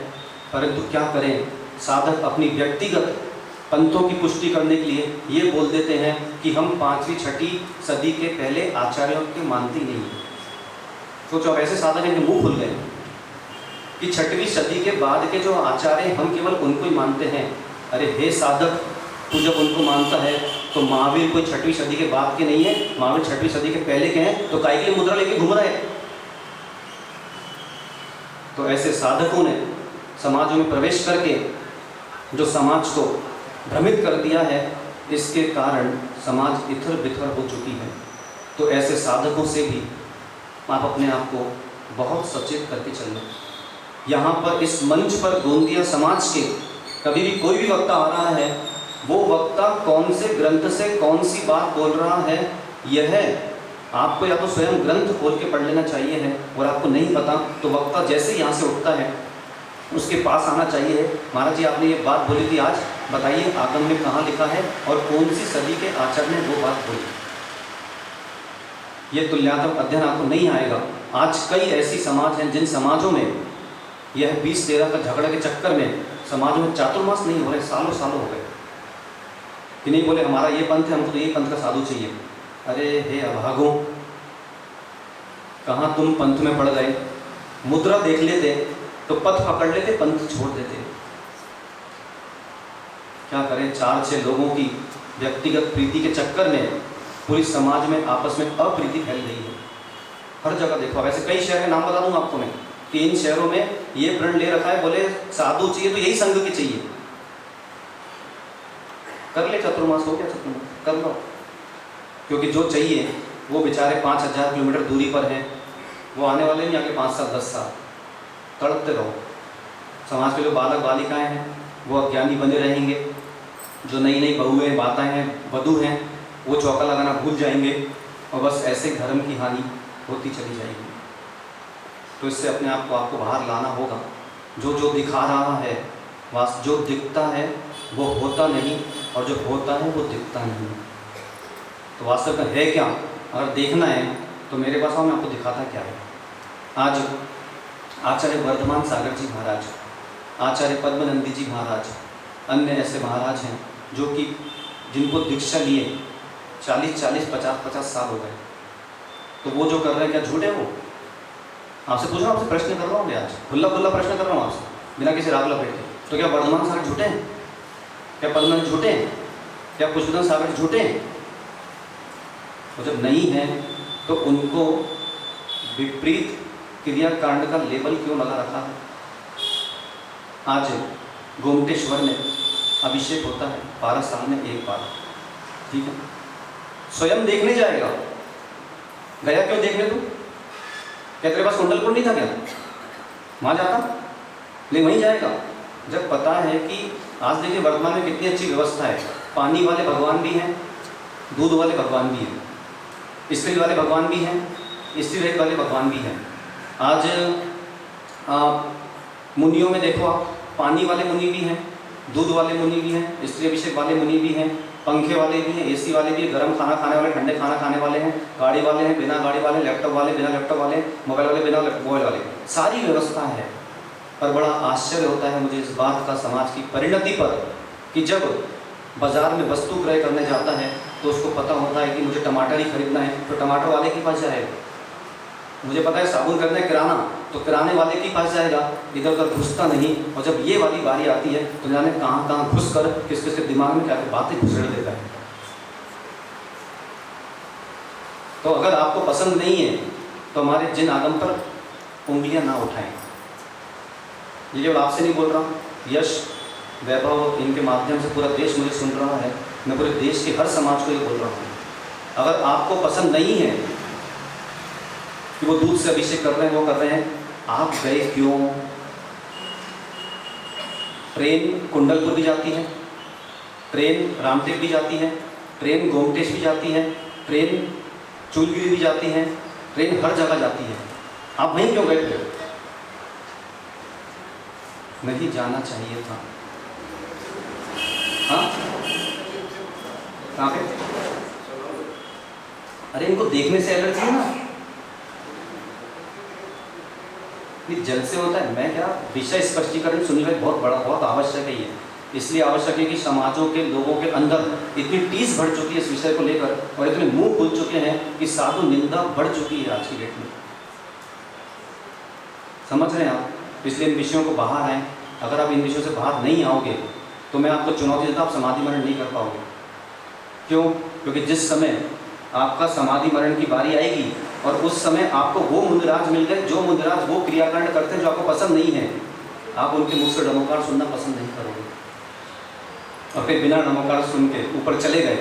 परंतु क्या करें, साधक अपनी व्यक्तिगत पंथों की पुष्टि करने के लिए ये बोल देते हैं कि हम 5वीं 6ठी सदी के पहले आचार्यों के मानते नहीं। सोचो ऐसे साधक हैं कि मुंह खुल गए कि 6वीं सदी के बाद के जो आचार्य हम केवल उनको ही मानते हैं। अरे हे साधक, तू जब उनको मानता है तो महावीर कोई 6वीं सदी के बाद के नहीं है, महावीर 6वीं सदी के पहले के हैं, तो काय के लिए मुद्रा लेके घूम रहे हैं? तो ऐसे साधकों ने समाज में प्रवेश करके जो समाज को भ्रमित कर दिया है, इसके कारण समाज इधर बिथर हो चुकी है। तो ऐसे साधकों से भी आप अपने आप को बहुत सचेत करके चलना। यहाँ पर इस मंच पर गोंदिया समाज के कभी भी कोई भी वक्ता आ रहा है, वो वक्ता कौन से ग्रंथ से कौन सी बात बोल रहा है, यह आपको या तो स्वयं ग्रंथ खोल के पढ़ लेना चाहिए है, और आपको नहीं पता तो वक्ता जैसे यहाँ से उठता है उसके पास आना चाहिए। महाराज जी आपने ये बात बोली थी, आज बताइए आगम में कहाँ लिखा है और कौन सी सदी के आचार्य ने वो बात बोली। ये तुल्यात्मक अध्ययन आपको नहीं आएगा। आज कई ऐसी समाज हैं जिन समाजों में यह 20-13 का झगड़े के चक्कर में समाजों में चातुर्मास नहीं हो रहे, सालों सालों हो गए कि नहीं बोले हमारा ये पंथ है, हमको तो ये पंथ का साधु चाहिए। अरे हे अभागों, कहाँ तुम पंथ में पड़ गए? मुद्रा देख लेते तो पथ पकड़ लेते, पंथ छोड़ देते। क्या करें, 4-6 लोगों की व्यक्तिगत प्रीति के चक्कर में पूरी समाज में आपस में अप्रीति फैल गई है। हर जगह देखो, वैसे कई शहर के नाम बता दूंगा आपको मैं कि इन शहरों में ये प्रण ले रखा है, बोले साधु चाहिए तो यही संघ के चाहिए। कर ले चतुर्मास, हो गया चतुर्मास, कर लो, क्योंकि जो चाहिए वो बेचारे 5000 किलोमीटर दूरी पर हैं, वो आने वाले नहीं, आगे 5 साल 10 साल तड़पते रहो। समाज के जो बालक बालिकाएं हैं वो अज्ञानी बने रहेंगे, जो नई नई बहुएँ माताएँ हैं, वधू हैं, वो चौका लगाना भूल जाएंगे और बस ऐसे धर्म की हानि होती चली जाएगी। तो इससे अपने आप को आपको बाहर लाना होगा। जो जो दिखा रहा है, जो दिखता है वो होता नहीं, और जो होता है वो दिखता नहीं। तो वास्तव में है क्या? अगर देखना है तो मेरे पास आओ, मैं आपको दिखाता क्या है। आज आचार्य वर्धमान सागर जी महाराज, आचार्य पद्मनंदी जी महाराज, अन्य ऐसे महाराज हैं जो कि जिनको दीक्षा लिए 40-40, 50-50 साल हो गए। तो वो जो कर रहे हैं क्या झूठ है? वो आपसे पूछ रहा हूँ, आपसे प्रश्न कर रहा हूँ, मैं आज खुला प्रश्न कर रहा हूँ आपसे, बिना किसी राग लपेट के। तो क्या वर्धमान सागर झूठे हैं? क्या पद्मनंद झूठे हैं? क्या पुष्पदन सागर झूठे हैं? तो जब नहीं है तो उनको विपरीत क्रियाकांड का लेबल क्यों लगा रखा है? आज गोमटेश्वर में अभिषेक होता है 12 साल में एक बार, ठीक है? स्वयं देखने जाएगा, गया क्यों देखने? तू क्या तेरे पास कुंडलपुर नहीं था क्या? वहाँ जाता, लेकिन वहीं जाएगा जब पता है कि आज देखिए वर्तमान में कितनी अच्छी व्यवस्था है। पानी वाले भगवान भी हैं, दूध वाले भगवान भी हैं, स्त्री वाले भगवान भी हैं, स्त्री रहित वाले भगवान भी हैं। आज मुनियों में देखो आप, पानी वाले मुनि भी हैं, दूध वाले मुनि भी हैं, स्त्री अभिषेक वाले मुनि भी हैं, पंखे वाले भी हैं, एसी वाले भी हैं, गर्म खाना खाने वाले, ठंडे खाना खाने वाले हैं, गाड़ी वाले हैं, बिना गाड़ी वाले, लैपटॉप वाले, बिना लैपटॉप वाले, मोबाइल वाले, बिना मोबाइल वाले, सारी व्यवस्था है। पर बड़ा आश्चर्य होता है मुझे इस बात का, समाज की परिणति पर, कि जब बाज़ार में वस्तु क्रय करने जाता है तो उसको पता होता है कि मुझे टमाटर ही खरीदना है तो टमाटर वाले के पास जाएगा। मुझे पता है साबुन खरीदना है किराना, तो किराने वाले के पास जाएगा, इधर उधर घुसता नहीं। और जब ये वाली बारी आती है तो जाने कहाँ कहाँ घुस कर किस किस के दिमाग में क्या बातें घुसड़ देता है। तो अगर आपको पसंद नहीं है तो हमारे जिन आगम पर उंगलियां ना उठाएं। ये केवल आपसे नहीं बोल रहा हूँ, यश वैभव इनके माध्यम से पूरा देश मुझे सुन रहा है, मैं पूरे देश के हर समाज को ये बोल रहा हूँ, अगर आपको पसंद नहीं है कि वो दूध से अभिषेक कर रहे हैं, वो कर रहे हैं, आप गए क्यों? ट्रेन कुंडलपुर भी जाती है, ट्रेन रामटेक भी जाती है, ट्रेन गोमटेश भी जाती है, ट्रेन चूलगिरी भी जाती है, ट्रेन हर जगह जाती है, आप वहीं क्यों गए थे? नहीं जाना चाहिए था। हाँ, कहाँ पे? अरे इनको देखने से एलर्जी है ना, ये जल से होता है। मैं क्या विषय स्पष्टीकरण सुनिए, बहुत आवश्यक है ये, इसलिए आवश्यक है कि समाजों के लोगों के अंदर इतनी टीस बढ़ चुकी है इस विषय को लेकर, और इतने मुंह खुल चुके हैं कि साधु निंदा बढ़ चुकी है आज की डेट में। समझ रहे हैं आप? इसलिए इन विषयों को बाहर आए। अगर आप इन विषयों से बाहर नहीं आओगे तो मैं आपको चुनौती देता हूं, आप समाधि मरण नहीं कर पाओगे। क्यों? क्योंकि जिस समय आपका समाधि मरण की बारी आएगी और उस समय आपको वो मुंदराज मिल गए, जो मुंदराज वो क्रियाकांड करते हैं जो आपको पसंद नहीं है, आप उनके मुख से नमोकार सुनना पसंद नहीं करोगे, और फिर बिना नमोकार सुन के ऊपर चले गए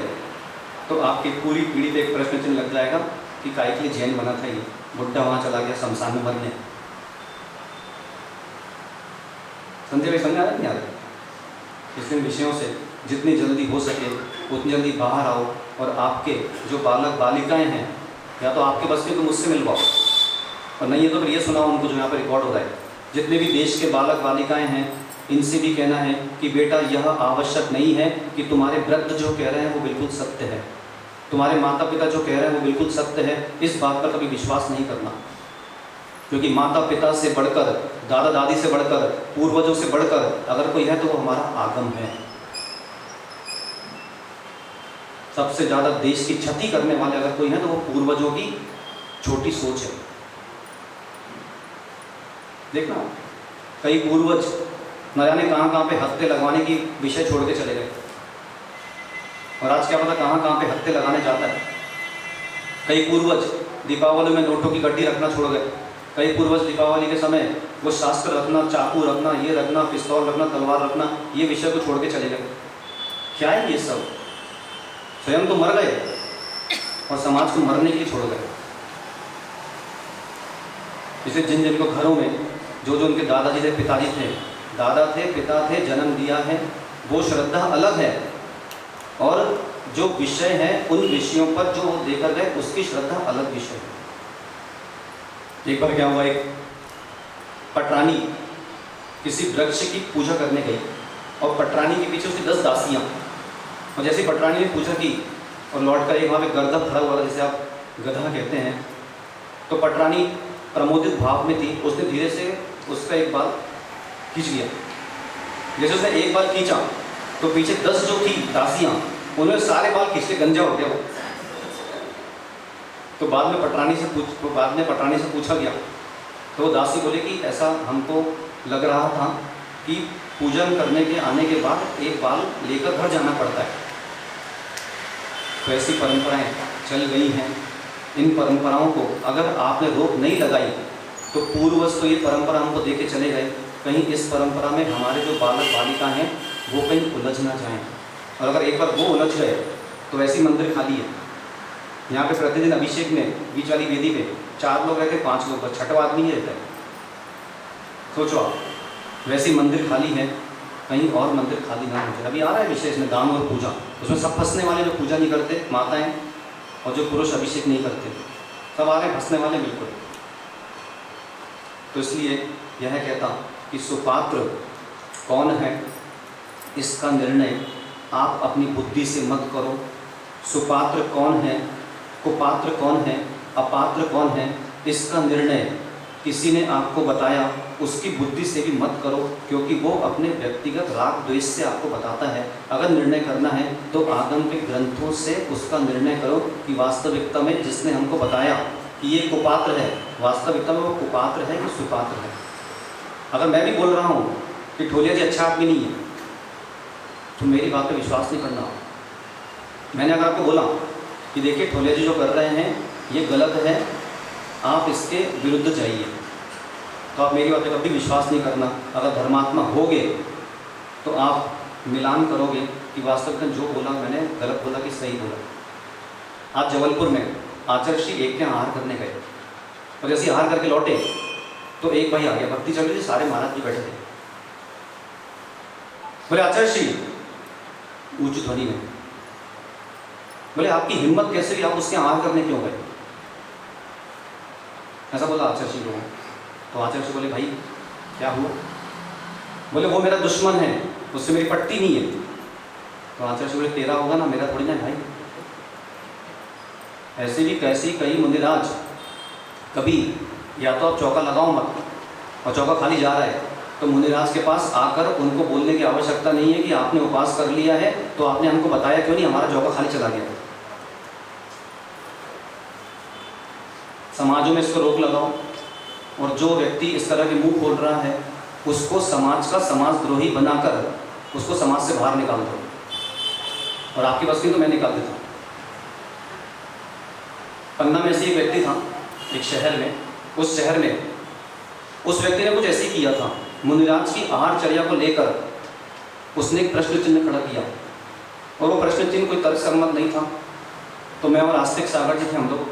तो आपकी पूरी पीढ़ी पे एक प्रश्न चिन्ह लग जाएगा कि काहे के लिए जैन बना था ये, बुड्ढा वहाँ चला गया शमशान में मरने। समझे भाई? समझ आ रहा नहीं आ रहा? इसलिए विषयों से जितनी जल्दी हो सके उतनी जल्दी बाहर आओ, और आपके जो बालक बालिकाएं हैं, या तो आपके बस के तो मुझसे मिलवाओ, और नहीं है तो फिर ये सुनाओ उनको जो यहाँ पर रिकॉर्ड हो रहा है। जितने भी देश के बालक बालिकाएं हैं, इनसे भी कहना है कि बेटा यह आवश्यक नहीं है कि तुम्हारे वृद्ध जो कह रहे हैं वो बिल्कुल सत्य है, तुम्हारे माता पिता जो कह रहे हैं वो बिल्कुल सत्य है, इस बात पर कभी विश्वास नहीं करना। क्योंकि माता पिता से बढ़कर, दादा दादी से बढ़कर, पूर्वजों से बढ़कर अगर कोई है तो वो हमारा आगम है। सबसे ज़्यादा देश की क्षति करने वाले अगर कोई है तो वो पूर्वजों की छोटी सोच है। देखना, कई पूर्वज न जाने कहाँ पे हत्थे लगवाने की विषय छोड़ के चले गए, और आज क्या पता कहाँ पे हत्थे लगाने जाता है। कई पूर्वज दीपावली में नोटों की गड्डी रखना छोड़ गए, कई पूर्वज दीपावली के समय वो शास्त्र रखना, चाकू रखना, ये रखना, पिस्तौल रखना, तलवार रखना, ये विषय को छोड़ के चले गए। क्या है ये सब? स्वयं तो मर गए और समाज को मरने के लिए छोड़ गए। इसे जिन जिनको घरों में जो उनके दादाजी थे, पिताजी थे, दादा थे, पिता थे, जन्म दिया है, वो श्रद्धा अलग है, और जो विषय है उन विषयों पर जो वो देकर गए उसकी श्रद्धा अलग विषय है। एक बार क्या हुआ, एक पटरानी किसी वृक्ष की पूजा करने गई और पटरानी के पीछे उसकी 10 दासियाँ, और जैसे पटरानी ने पूजा की और लौट कर एक वहाँ पे गर्दभ खड़ा हुआ था, जिसे आप गधा कहते हैं, तो पटरानी प्रमोदित भाव में थी, उसने धीरे से उसका एक बाल खींच लिया। जैसे उसने एक बाल खींचा तो पीछे 10 जो थी दासियाँ, उन्होंने सारे बाल खींच के गंजा हो गया वो। तो बाद में पटरानी से पूछा गया, तो वो दासी बोले कि ऐसा हमको लग रहा था कि पूजन करने के आने के बाद एक बाल लेकर घर जाना पड़ता है। तो ऐसी परंपराएं चल गई हैं। इन परंपराओं को अगर आपने रोक नहीं लगाई तो पूर्वज तो ये परंपरा हमको दे के चले गए, कहीं इस परंपरा में हमारे जो बालक बालिका हैं वो कहीं उलझ ना जाएं। और अगर एक बार वो उलझ गए तो ऐसी मंदिर खाली है। यहाँ पे प्रतिदिन अभिषेक में बीच वाली वेदी पे 4 लोग रहते, 5 लोग, बस 6वां आदमी नहीं रहता है। सोचो आप, वैसी मंदिर खाली है, कहीं और मंदिर खाली ना हो जाए। अभी आ रहा है विशेष में दान और पूजा, उसमें सब फंसने वाले जो पूजा नहीं करते माताएं और जो पुरुष अभिषेक नहीं करते, सब आ रहे हैं फंसने वाले बिल्कुल। तो इसलिए यह कहता कि सुपात्र कौन है इसका निर्णय आप अपनी बुद्धि से मत करो। सुपात्र कौन है, कुपात्र कौन है, अपात्र कौन है, इसका निर्णय किसी ने आपको बताया उसकी बुद्धि से भी मत करो, क्योंकि वो अपने व्यक्तिगत राग द्वेष से आपको बताता है। अगर निर्णय करना है तो आगम के ग्रंथों से उसका निर्णय करो कि वास्तविकता में जिसने हमको बताया कि ये कुपात्र है, वास्तविकता में वो कुपात्र है कि सुपात्र है। अगर मैं भी बोल रहा हूँ कि ठोलिया जी अच्छा आदमी नहीं है, तो मेरी बात पर विश्वास नहीं करना। मैंने अगर आपको बोला कि देखिए ठोलिया जी जो कर रहे हैं ये गलत है, आप इसके विरुद्ध जाइए, तो आप मेरी बात पर कभी विश्वास नहीं करना। अगर धर्मात्मा होगे तो आप मिलान करोगे कि वास्तव में जो बोला मैंने गलत बोला कि सही बोला। आज जबलपुर में आचार्य श्री एक के आहार करने गए, और जैसे आहार करके लौटे तो एक भाई आ गया, भक्ति चल रही थी, सारे महाराज जी बैठे थे। बोले आचार्य श्री, ऊंची ध्वनि में बोले आपकी हिम्मत कैसे हुई, आप उसके आहार करने क्यों गए? ऐसा बोला आचार्य श्री को। तो आचार्य श्री बोले भाई क्या हुआ? बोले वो मेरा दुश्मन है, उससे मेरी पट्टी नहीं है। तो आचार्य श्री बोले तेरा होगा ना, मेरा थोड़ी ना भाई। ऐसे भी कैसी कई मुनिराज, कभी या तो आप चौका लगाओ मत, और चौका खाली जा रहा है तो मुनिराज के पास आकर उनको बोलने की आवश्यकता नहीं है कि आपने उपवास कर लिया है तो आपने हमको बताया क्यों नहीं, हमारा चौका खाली चला गया। समाजों में इसको रोक लगाओ, और जो व्यक्ति इस तरह के मुंह खोल रहा है उसको समाज का समाजद्रोही बनाकर उसको समाज से बाहर निकाल दो, और आपकी बस की तो मैं निकाल देता हूँ। पन्ना में ऐसे एक व्यक्ति था एक शहर में, उस शहर में उस व्यक्ति ने कुछ ऐसे ही किया था। मुनिराज की आहारचर्या को लेकर उसने एक प्रश्न चिन्ह खड़ा किया, और वो प्रश्न चिन्ह कोई तर्कसम्मत नहीं था। तो मैं और आस्तिक सागर जी थे हम लोग,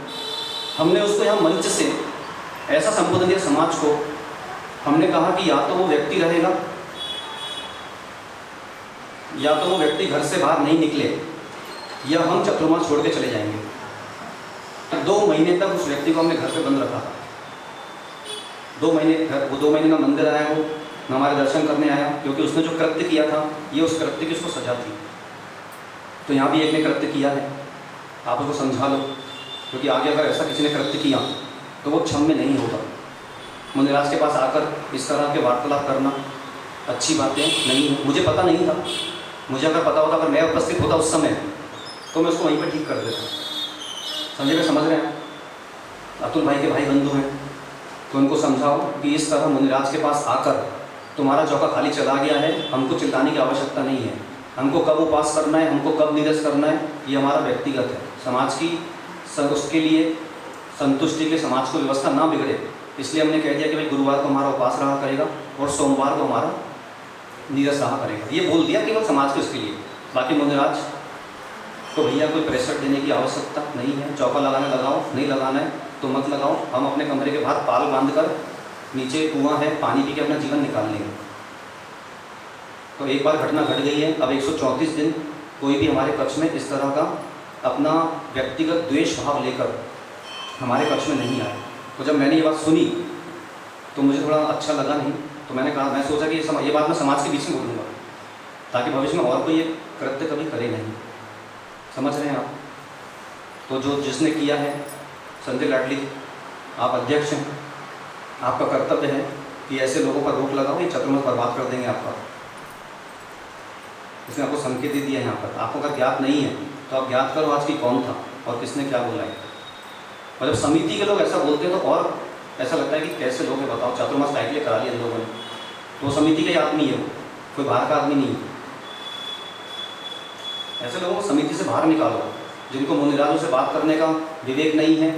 हमने उसको यहाँ मंच से ऐसा संबोधन दिया समाज को। हमने कहा कि या तो वो व्यक्ति रहेगा, या तो वो व्यक्ति घर से बाहर नहीं निकले, या हम चतुर्मास छोड़ के चले जाएंगे। 2 महीने तक उस व्यक्ति को हमने घर पे बंद रखा। 2 महीने ना मंदिर आया, वो न हमारे दर्शन करने आया, क्योंकि उसने जो कृत्य किया था ये उस कृत्य की उसको सजा थी। तो यहाँ भी एक ने कृत्य किया है, आप उसको समझा लो, क्योंकि आगे अगर ऐसा किसी ने कृत्य किया तो वो क्षम्य नहीं होगा। मुनिराज के पास आकर इस तरह के वार्तालाप करना अच्छी बातें नहीं है। मुझे पता नहीं था, मुझे अगर पता होता, अगर मैं उपस्थित होता उस समय, तो मैं उसको वहीं पर ठीक कर देता। समझे में समझ रहे हैं? अतुल भाई के भाई बंधु हैं, तो उनको समझाओ कि इस तरह मुनिराज के पास आकर तुम्हारा चौका खाली चला गया है, हमको चिल्लाने की आवश्यकता नहीं है। हमको कब उपवास करना है, हमको कब निरस करना है, ये हमारा व्यक्तिगत है। समाज की उसके लिए संतुष्टि के समाज को व्यवस्था ना बिगड़े, इसलिए हमने कह दिया कि भाई गुरुवार को हमारा उपवास रहा करेगा और सोमवार को हमारा नीरस रहा करेगा। ये बोल दिया केवल समाज के उसके लिए। बाकी मुनिराज को भैया कोई प्रेशर देने की आवश्यकता नहीं है। चौका लगाने लगाओ, नहीं लगाना है तो मत लगाओ। हम अपने कमरे के बाहर पाल बांध कर, नीचे कुआं है, पानी पी के अपना जीवन निकाल लेंगे। तो एक बार घटना घट गई है, अब 134 दिन कोई भी हमारे पक्ष में इस तरह का अपना व्यक्तिगत द्वेष भाव लेकर हमारे पक्ष में नहीं आए। तो जब मैंने ये बात सुनी तो मुझे थोड़ा अच्छा लगा नहीं, तो मैंने कहा, मैं सोचा कि ये बात मैं समाज के बीच में बोलूँगा ताकि भविष्य में और कोई ये कृत्य कभी करे नहीं। समझ रहे हैं आप? तो जो जिसने किया है, संजय लाडली आप अध्यक्ष हैं, आपका कर्तव्य है कि ऐसे लोगों पर रोक लगाओ, ये चतुर्मुख बर्बाद कर देंगे आपका। इसने आपको संकेत दे दिया है यहाँ पर। आपको अगर ज्ञात नहीं है तो आप ज्ञात करो आज की कौन था और किसने क्या बोला है। और जब समिति के लोग ऐसा बोलते हैं तो और ऐसा लगता है कि कैसे लोग हैं बताओ, चातुर्मास टाइटले करा लिया इन लोगों ने। तो समिति का ही आदमी है, कोई बाहर का आदमी नहीं है। ऐसे लोगों को समिति से बाहर निकालो, जिनको मुनिराजों से बात करने का विवेक नहीं है,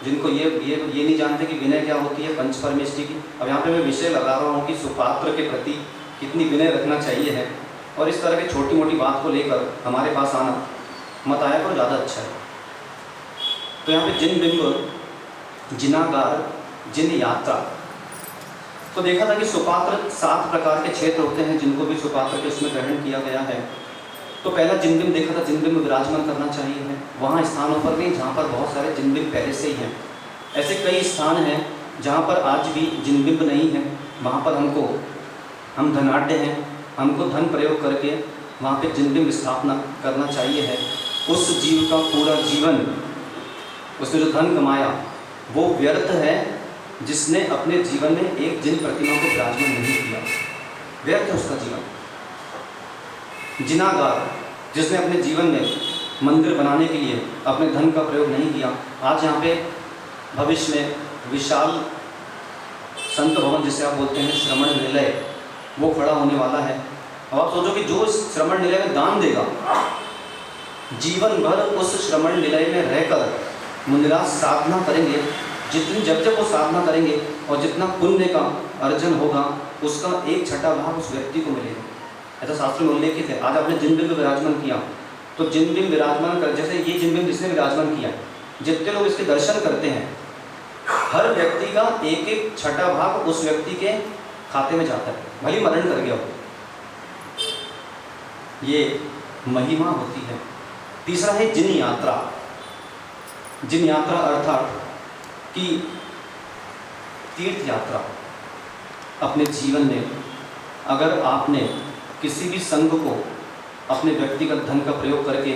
जिनको ये नहीं जानते कि विनय क्या होती है पंच परमेष्टि की। अब यहाँ पे मैं विषय लगा रहा हूँ कि सुपात्र के प्रति कितनी विनय रखना चाहिए है, और इस तरह की छोटी मोटी बात को लेकर हमारे पास आना मत आया करो, ज़्यादा अच्छा है। तो यहाँ पे जिन बिंब, जिनागार, जिन यात्रा, तो देखा था कि सुपात्र 7 प्रकार के क्षेत्र होते हैं जिनको भी सुपात्र के उसमें ग्रहण किया गया है। तो पहला जिनबिंब देखा था, जिनबिंब विराजमान करना चाहिए है वहाँ स्थानों पर नहीं जहाँ पर बहुत सारे जिनबिंब पहले से ही हैं। ऐसे कई स्थान हैं जहाँ पर आज भी जिनबिंब नहीं है, वहाँ पर हम धनाढ़ हैं, हमको धन प्रयोग करके वहाँ पे जिनबिंब स्थापना करना चाहिए है। उस जीव का पूरा जीवन, उसने जो धन कमाया वो व्यर्थ है जिसने अपने जीवन में एक जिन प्रतिमा को विराजमान नहीं किया, व्यर्थ है उसका जीवन। जिनागार, जिसने अपने जीवन में मंदिर बनाने के लिए अपने धन का प्रयोग नहीं किया। आज यहाँ पे भविष्य में विशाल संत भवन जिसे आप बोलते हैं, श्रमण निलय, वो खड़ा होने वाला है। अब आप सोचो कि जो श्रमण निलय में दान देगा, जीवन भर उस श्रमण निलय में रहकर मुनिराज साधना करेंगे, जब वो साधना करेंगे और जितना पुण्य का अर्जन होगा उसका 1/6 भाग उस व्यक्ति को मिलेगा। ऐसा शास्त्र में उल्लेखित है। आज आपने जिनबिंब विराजमान किया, तो जिनबिंब विराजमान कर, जैसे ये जिनबिंब जिसने विराजमान किया, जितने लोग इसके दर्शन करते हैं, हर व्यक्ति का 1/6 भाग उस व्यक्ति के खाते में जाता है, भले मरण कर गया हो। ये महिमा होती है। तीसरा है जिन यात्रा। जिन यात्रा अर्थात कि तीर्थ यात्रा। अपने जीवन में अगर आपने किसी भी संघ को अपने व्यक्तिगत धन का प्रयोग करके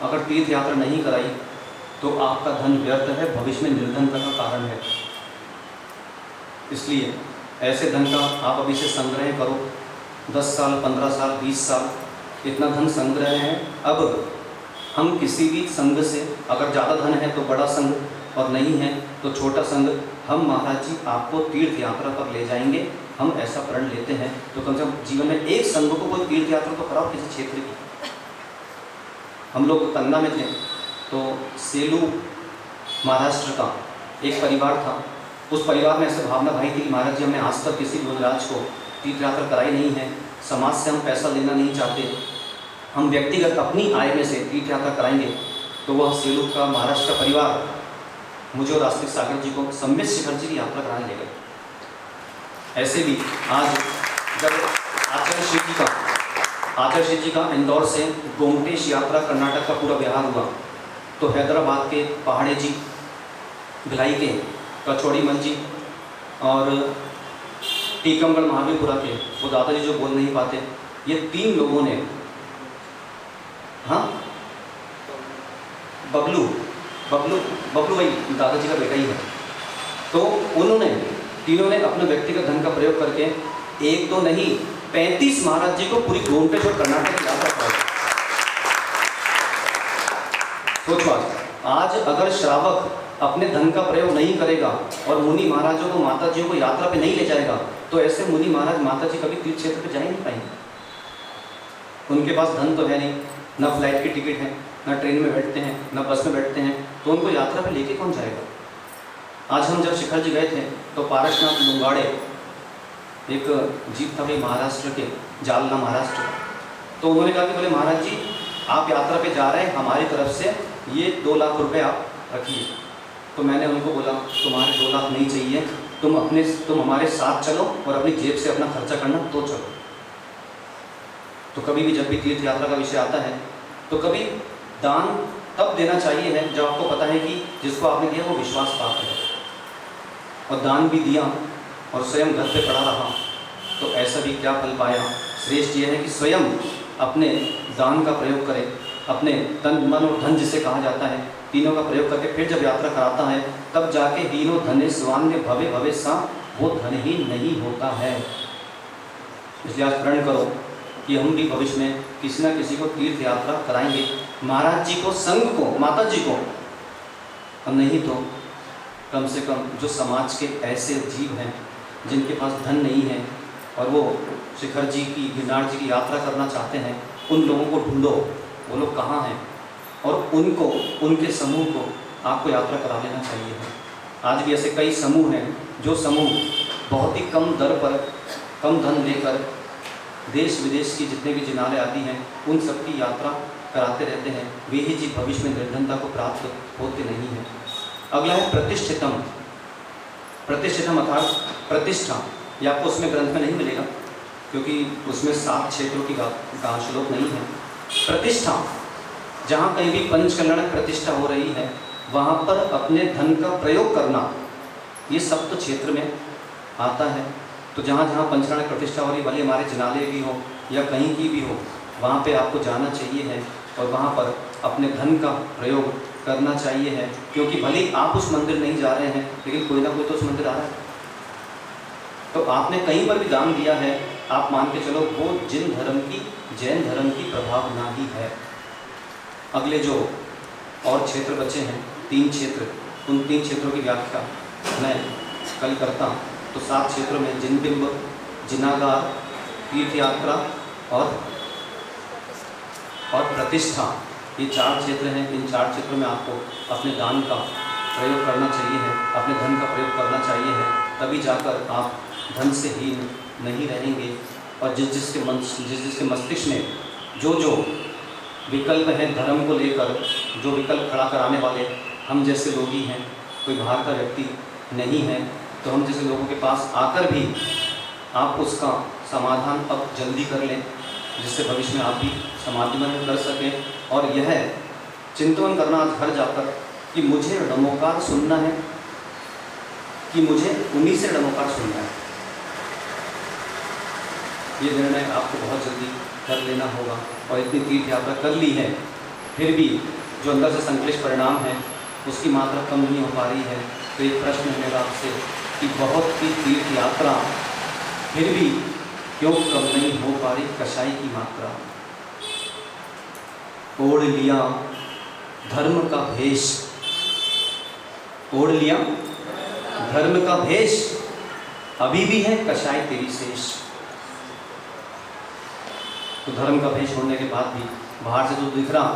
अगर तीर्थ यात्रा नहीं कराई तो आपका धन व्यर्थ है, भविष्य में निर्धनता का कारण है। इसलिए ऐसे धन का आप अभी से संग्रह करो। 10 साल, 15 साल, 20 साल इतना धन संग्रह है। अब हम किसी भी संघ से, अगर ज़्यादा धन है तो बड़ा संघ और नहीं है तो छोटा संघ, हम महाराज जी आपको तीर्थ यात्रा पर ले जाएंगे, हम ऐसा प्रण लेते हैं। तो कम से कम जीवन में एक संघ को कोई तीर्थ यात्रा तो कराओ किसी क्षेत्र की। हम लोग पन्ना में थे तो सेलू महाराष्ट्र का एक परिवार था। उस परिवार में ऐसे भावना भाई थी कि महाराज जी हमने आज तक किसी मुनिराज को तीर्थ यात्रा कराई नहीं है, समाज से हम पैसा लेना नहीं चाहते, हम व्यक्तिगत अपनी आय में से तीर्थ यात्रा कराएंगे। तो वह सेलू का महाराष्ट्र का परिवार मुझे और आस्तिक सागर जी को सम्मित शिखर जी की यात्रा कराने ले गए। ऐसे भी आज जब आचार्य श्री जी का इंदौर से गोमटेश यात्रा कर्नाटक का पूरा बिहार हुआ, तो हैदराबाद के पहाड़े जी, भिलाई के कचौड़ीमल जी और टीकमगढ़ महावीरपुरा के वो दादाजी जो बोल नहीं पाते, ये 3 लोगों ने, हाँ बबलू भाई दादाजी का बेटा ही है, तो उन्होंने तीनों ने अपने व्यक्तिगत धन का प्रयोग करके एक तो नहीं 35 महाराज जी को पूरी गोमटेश और कर्नाटक की यात्रा कराई। सोचो आज अगर श्रावक अपने धन का प्रयोग नहीं करेगा और मुनि महाराजों को, माता जी को यात्रा पे नहीं ले जाएगा, तो ऐसे मुनि महाराज माता जी कभी तीर्थ क्षेत्र पे जा ही नहीं पाएंगे। उनके पास धन तो है नहीं, न फ्लाइट की टिकट है, न ट्रेन में बैठते हैं, न बस में बैठते हैं, तो उनको यात्रा पे लेके कौन जाएगा। आज हम जब शिखर जी गए थे तो पारसनाथ लुंगाड़े एक जीप था भाई महाराष्ट्र के, जालना महाराष्ट्र, तो उन्होंने कहा कि बोले महाराज जी आप यात्रा पे जा रहे हैं, हमारी तरफ से ये 2 लाख रुपए आप रखिए। तो मैंने उनको बोला तुम्हारे 2 लाख नहीं चाहिए, तुम हमारे साथ चलो और अपनी जेब से अपना खर्चा करना तो चलो। तो कभी भी जब भी तीर्थ यात्रा का विषय आता है तो कभी दान तब देना चाहिए है जब आपको पता है कि जिसको आपने दिया वो विश्वास पात्र है, और दान भी दिया और स्वयं घर पे पड़ा रहा, तो ऐसा भी क्या फल पाया। श्रेष्ठ यह है कि स्वयं अपने दान का प्रयोग करे, अपने तन मन और धन जिसे कहा जाता है, तीनों का प्रयोग करके फिर जब यात्रा कराता है तब जाके हीनो धने स्वान्य भवे भवे सा वो धनहीन नहीं होता है। इसलिए आज प्रण करो कि हम भी भविष्य में किसी न किसी को तीर्थ यात्रा कराएंगे, महाराज जी को, संघ को, माता जी को, और नहीं तो कम से कम जो समाज के ऐसे जीव हैं जिनके पास धन नहीं है और वो शिखर जी की, गिरनार जी की यात्रा करना चाहते हैं, उन लोगों को ढूंढो, वो लोग कहाँ हैं, और उनको, उनके समूह को आपको यात्रा करा लेना चाहिए है। आज भी ऐसे कई समूह हैं जो समूह बहुत ही कम दर पर, कम धन देकर देश विदेश की जितने भी जिनाले आदि हैं उन सब की यात्रा कराते रहते हैं। वे ही जीव भविष्य में निर्धनता को प्राप्त होते नहीं हैं। अगला है प्रतिष्ठितम। प्रतिष्ठितम अर्थात प्रतिष्ठा, ये आपको उसमें ग्रंथ में नहीं मिलेगा क्योंकि उसमें 7 क्षेत्रों की का श्लोक नहीं है। प्रतिष्ठा, जहाँ कहीं भी पंचकल्याणक प्रतिष्ठा हो रही है वहाँ पर अपने धन का प्रयोग करना, ये सप्त क्षेत्र में आता है। तो जहाँ जहाँ पंचकल्याणक प्रतिष्ठा हो रही, भले हमारे जिनाले भी हो या कहीं की भी हो, वहाँ पे आपको जाना चाहिए है और वहाँ पर अपने धन का प्रयोग करना चाहिए है, क्योंकि भले आप उस मंदिर नहीं जा रहे हैं लेकिन कोई ना कोई तो उस मंदिर आ रहा है। तो आपने कहीं पर भी दान दिया है, आप मान के चलो वो जिन धर्म की, जैन धर्म की प्रभावना ही है। अगले जो और क्षेत्र बचे हैं 3 क्षेत्र, उन 3 क्षेत्रों की व्याख्या मैं कल करता हूँ। तो 7 क्षेत्रों में जिनबिंब, जिनागार, तीर्थ यात्रा और प्रतिष्ठा, ये 4 क्षेत्र हैं। इन 4 क्षेत्रों में आपको अपने दान का प्रयोग करना चाहिए है, अपने धन का प्रयोग करना चाहिए है, तभी जाकर आप धन से हीन नहीं रहेंगे। और जिस जिसके मस्तिष्क में जो जो विकल्प है धर्म को लेकर, जो विकल्प खड़ा कराने वाले हम जैसे लोग ही हैं, कोई बाहर का व्यक्ति नहीं है, तो हम जैसे लोगों के पास आकर भी आप उसका समाधान अब जल्दी कर लें, जिससे भविष्य में आप भी समाधिमन कर सकें। और यह चिंतन करना आज घर जाकर कि मुझे णमोकार सुनना है, कि मुझे उन्हीं से णमोकार सुनना है, ये निर्णय आपको बहुत जल्दी कर लेना होगा। और इतनी तीर्थ यात्रा कर ली है फिर भी जो अंदर से संक्लिष्ट परिणाम है उसकी मात्रा कम नहीं हो पा रही है, तो एक प्रश्न है मेरा आपसे कि बहुत की तीर्थ यात्रा फिर भी क्यों कम नहीं हो पा रही कषाय की मात्रा। ओढ़ लिया धर्म का भेष, ओढ़ लिया धर्म का भेष, अभी भी है कषाय तेरी शेष। तो धर्म का भेष होने के बाद भी बाहर से तो दिख रहा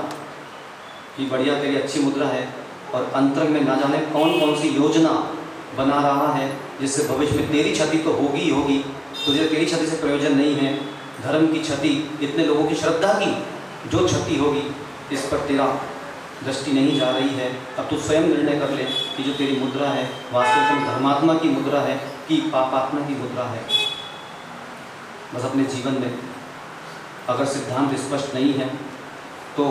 कि बढ़िया तेरी अच्छी मुद्रा है, और अंतरंग में ना जाने कौन कौन सी योजना बना रहा है जिससे भविष्य में तेरी क्षति तो होगी ही होगी। तुझे तेरी क्षति से प्रयोजन नहीं है, धर्म की क्षति, इतने लोगों की श्रद्धा की जो क्षति होगी इस पर तेरा दृष्टि नहीं जा रही है। अब तू स्वयं निर्णय कर ले कि जो तेरी मुद्रा है वास्तव में धर्मात्मा की मुद्रा है कि पापात्मा की मुद्रा है। बस अपने जीवन में अगर सिद्धांत स्पष्ट नहीं है तो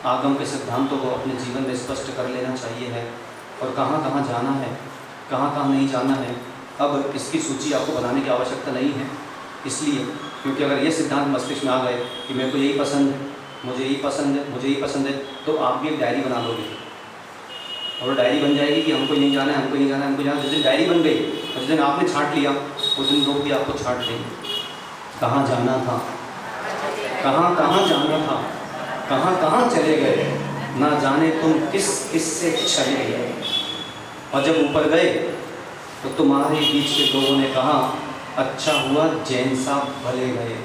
आगम के सिद्धांतों को अपने जीवन में स्पष्ट कर लेना चाहिए है, और कहाँ कहाँ जाना है, कहाँ कहाँ नहीं जाना है। अब इसकी सूची आपको बनाने की आवश्यकता नहीं है, इसलिए क्योंकि अगर ये सिद्धांत मस्तिष्क में आ गए कि मेरे को यही पसंद है, मुझे यही पसंद है, मुझे यही पसंद है, तो आप भी एक डायरी बना लोगे और डायरी बन जाएगी कि हमको नहीं जाना है, हमको नहीं जाना है, हमको जाना है। जिस दिन डायरी बन गई और जिस दिन आपने छांट लिया उस दिन लोग भी आपको छांट देंगे। कहाँ जाना था, कहाँ कहाँ जाना था, कहाँ कहाँ चले गए, ना जाने तुम किस किस से चले गए। और जब ऊपर गए तो तुम्हारे बीच के लोगों ने कहा अच्छा हुआ जैन साहब भले गए।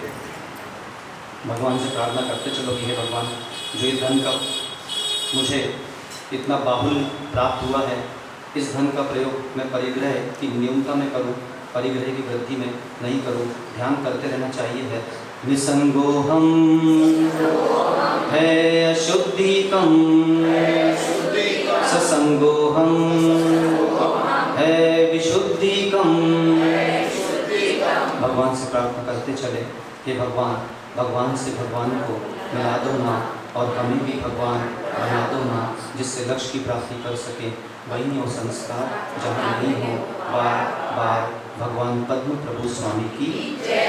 भगवान से प्रार्थना करते चलो कि हे भगवान, जो ये धन का मुझे इतना बाहुल प्राप्त हुआ है, इस धन का प्रयोग मैं परिग्रह की न्यूनता में करूं, परिग्रह की वृद्धि में नहीं करूं। ध्यान करते रहना चाहिए है। निसंगोहम है अशुद्धिकम, ससंगोहम है विशुद्धिकम। भगवान से प्रार्थना करते चले, हे भगवान, भगवान से भगवान को मिला दो ना और हमें भी भगवान बना दो ना, जिससे लक्ष्य की प्राप्ति कर सके। वही हो संस्कार जहाँ नहीं हो बार बार। भगवान पद्म प्रभु स्वामी की जय।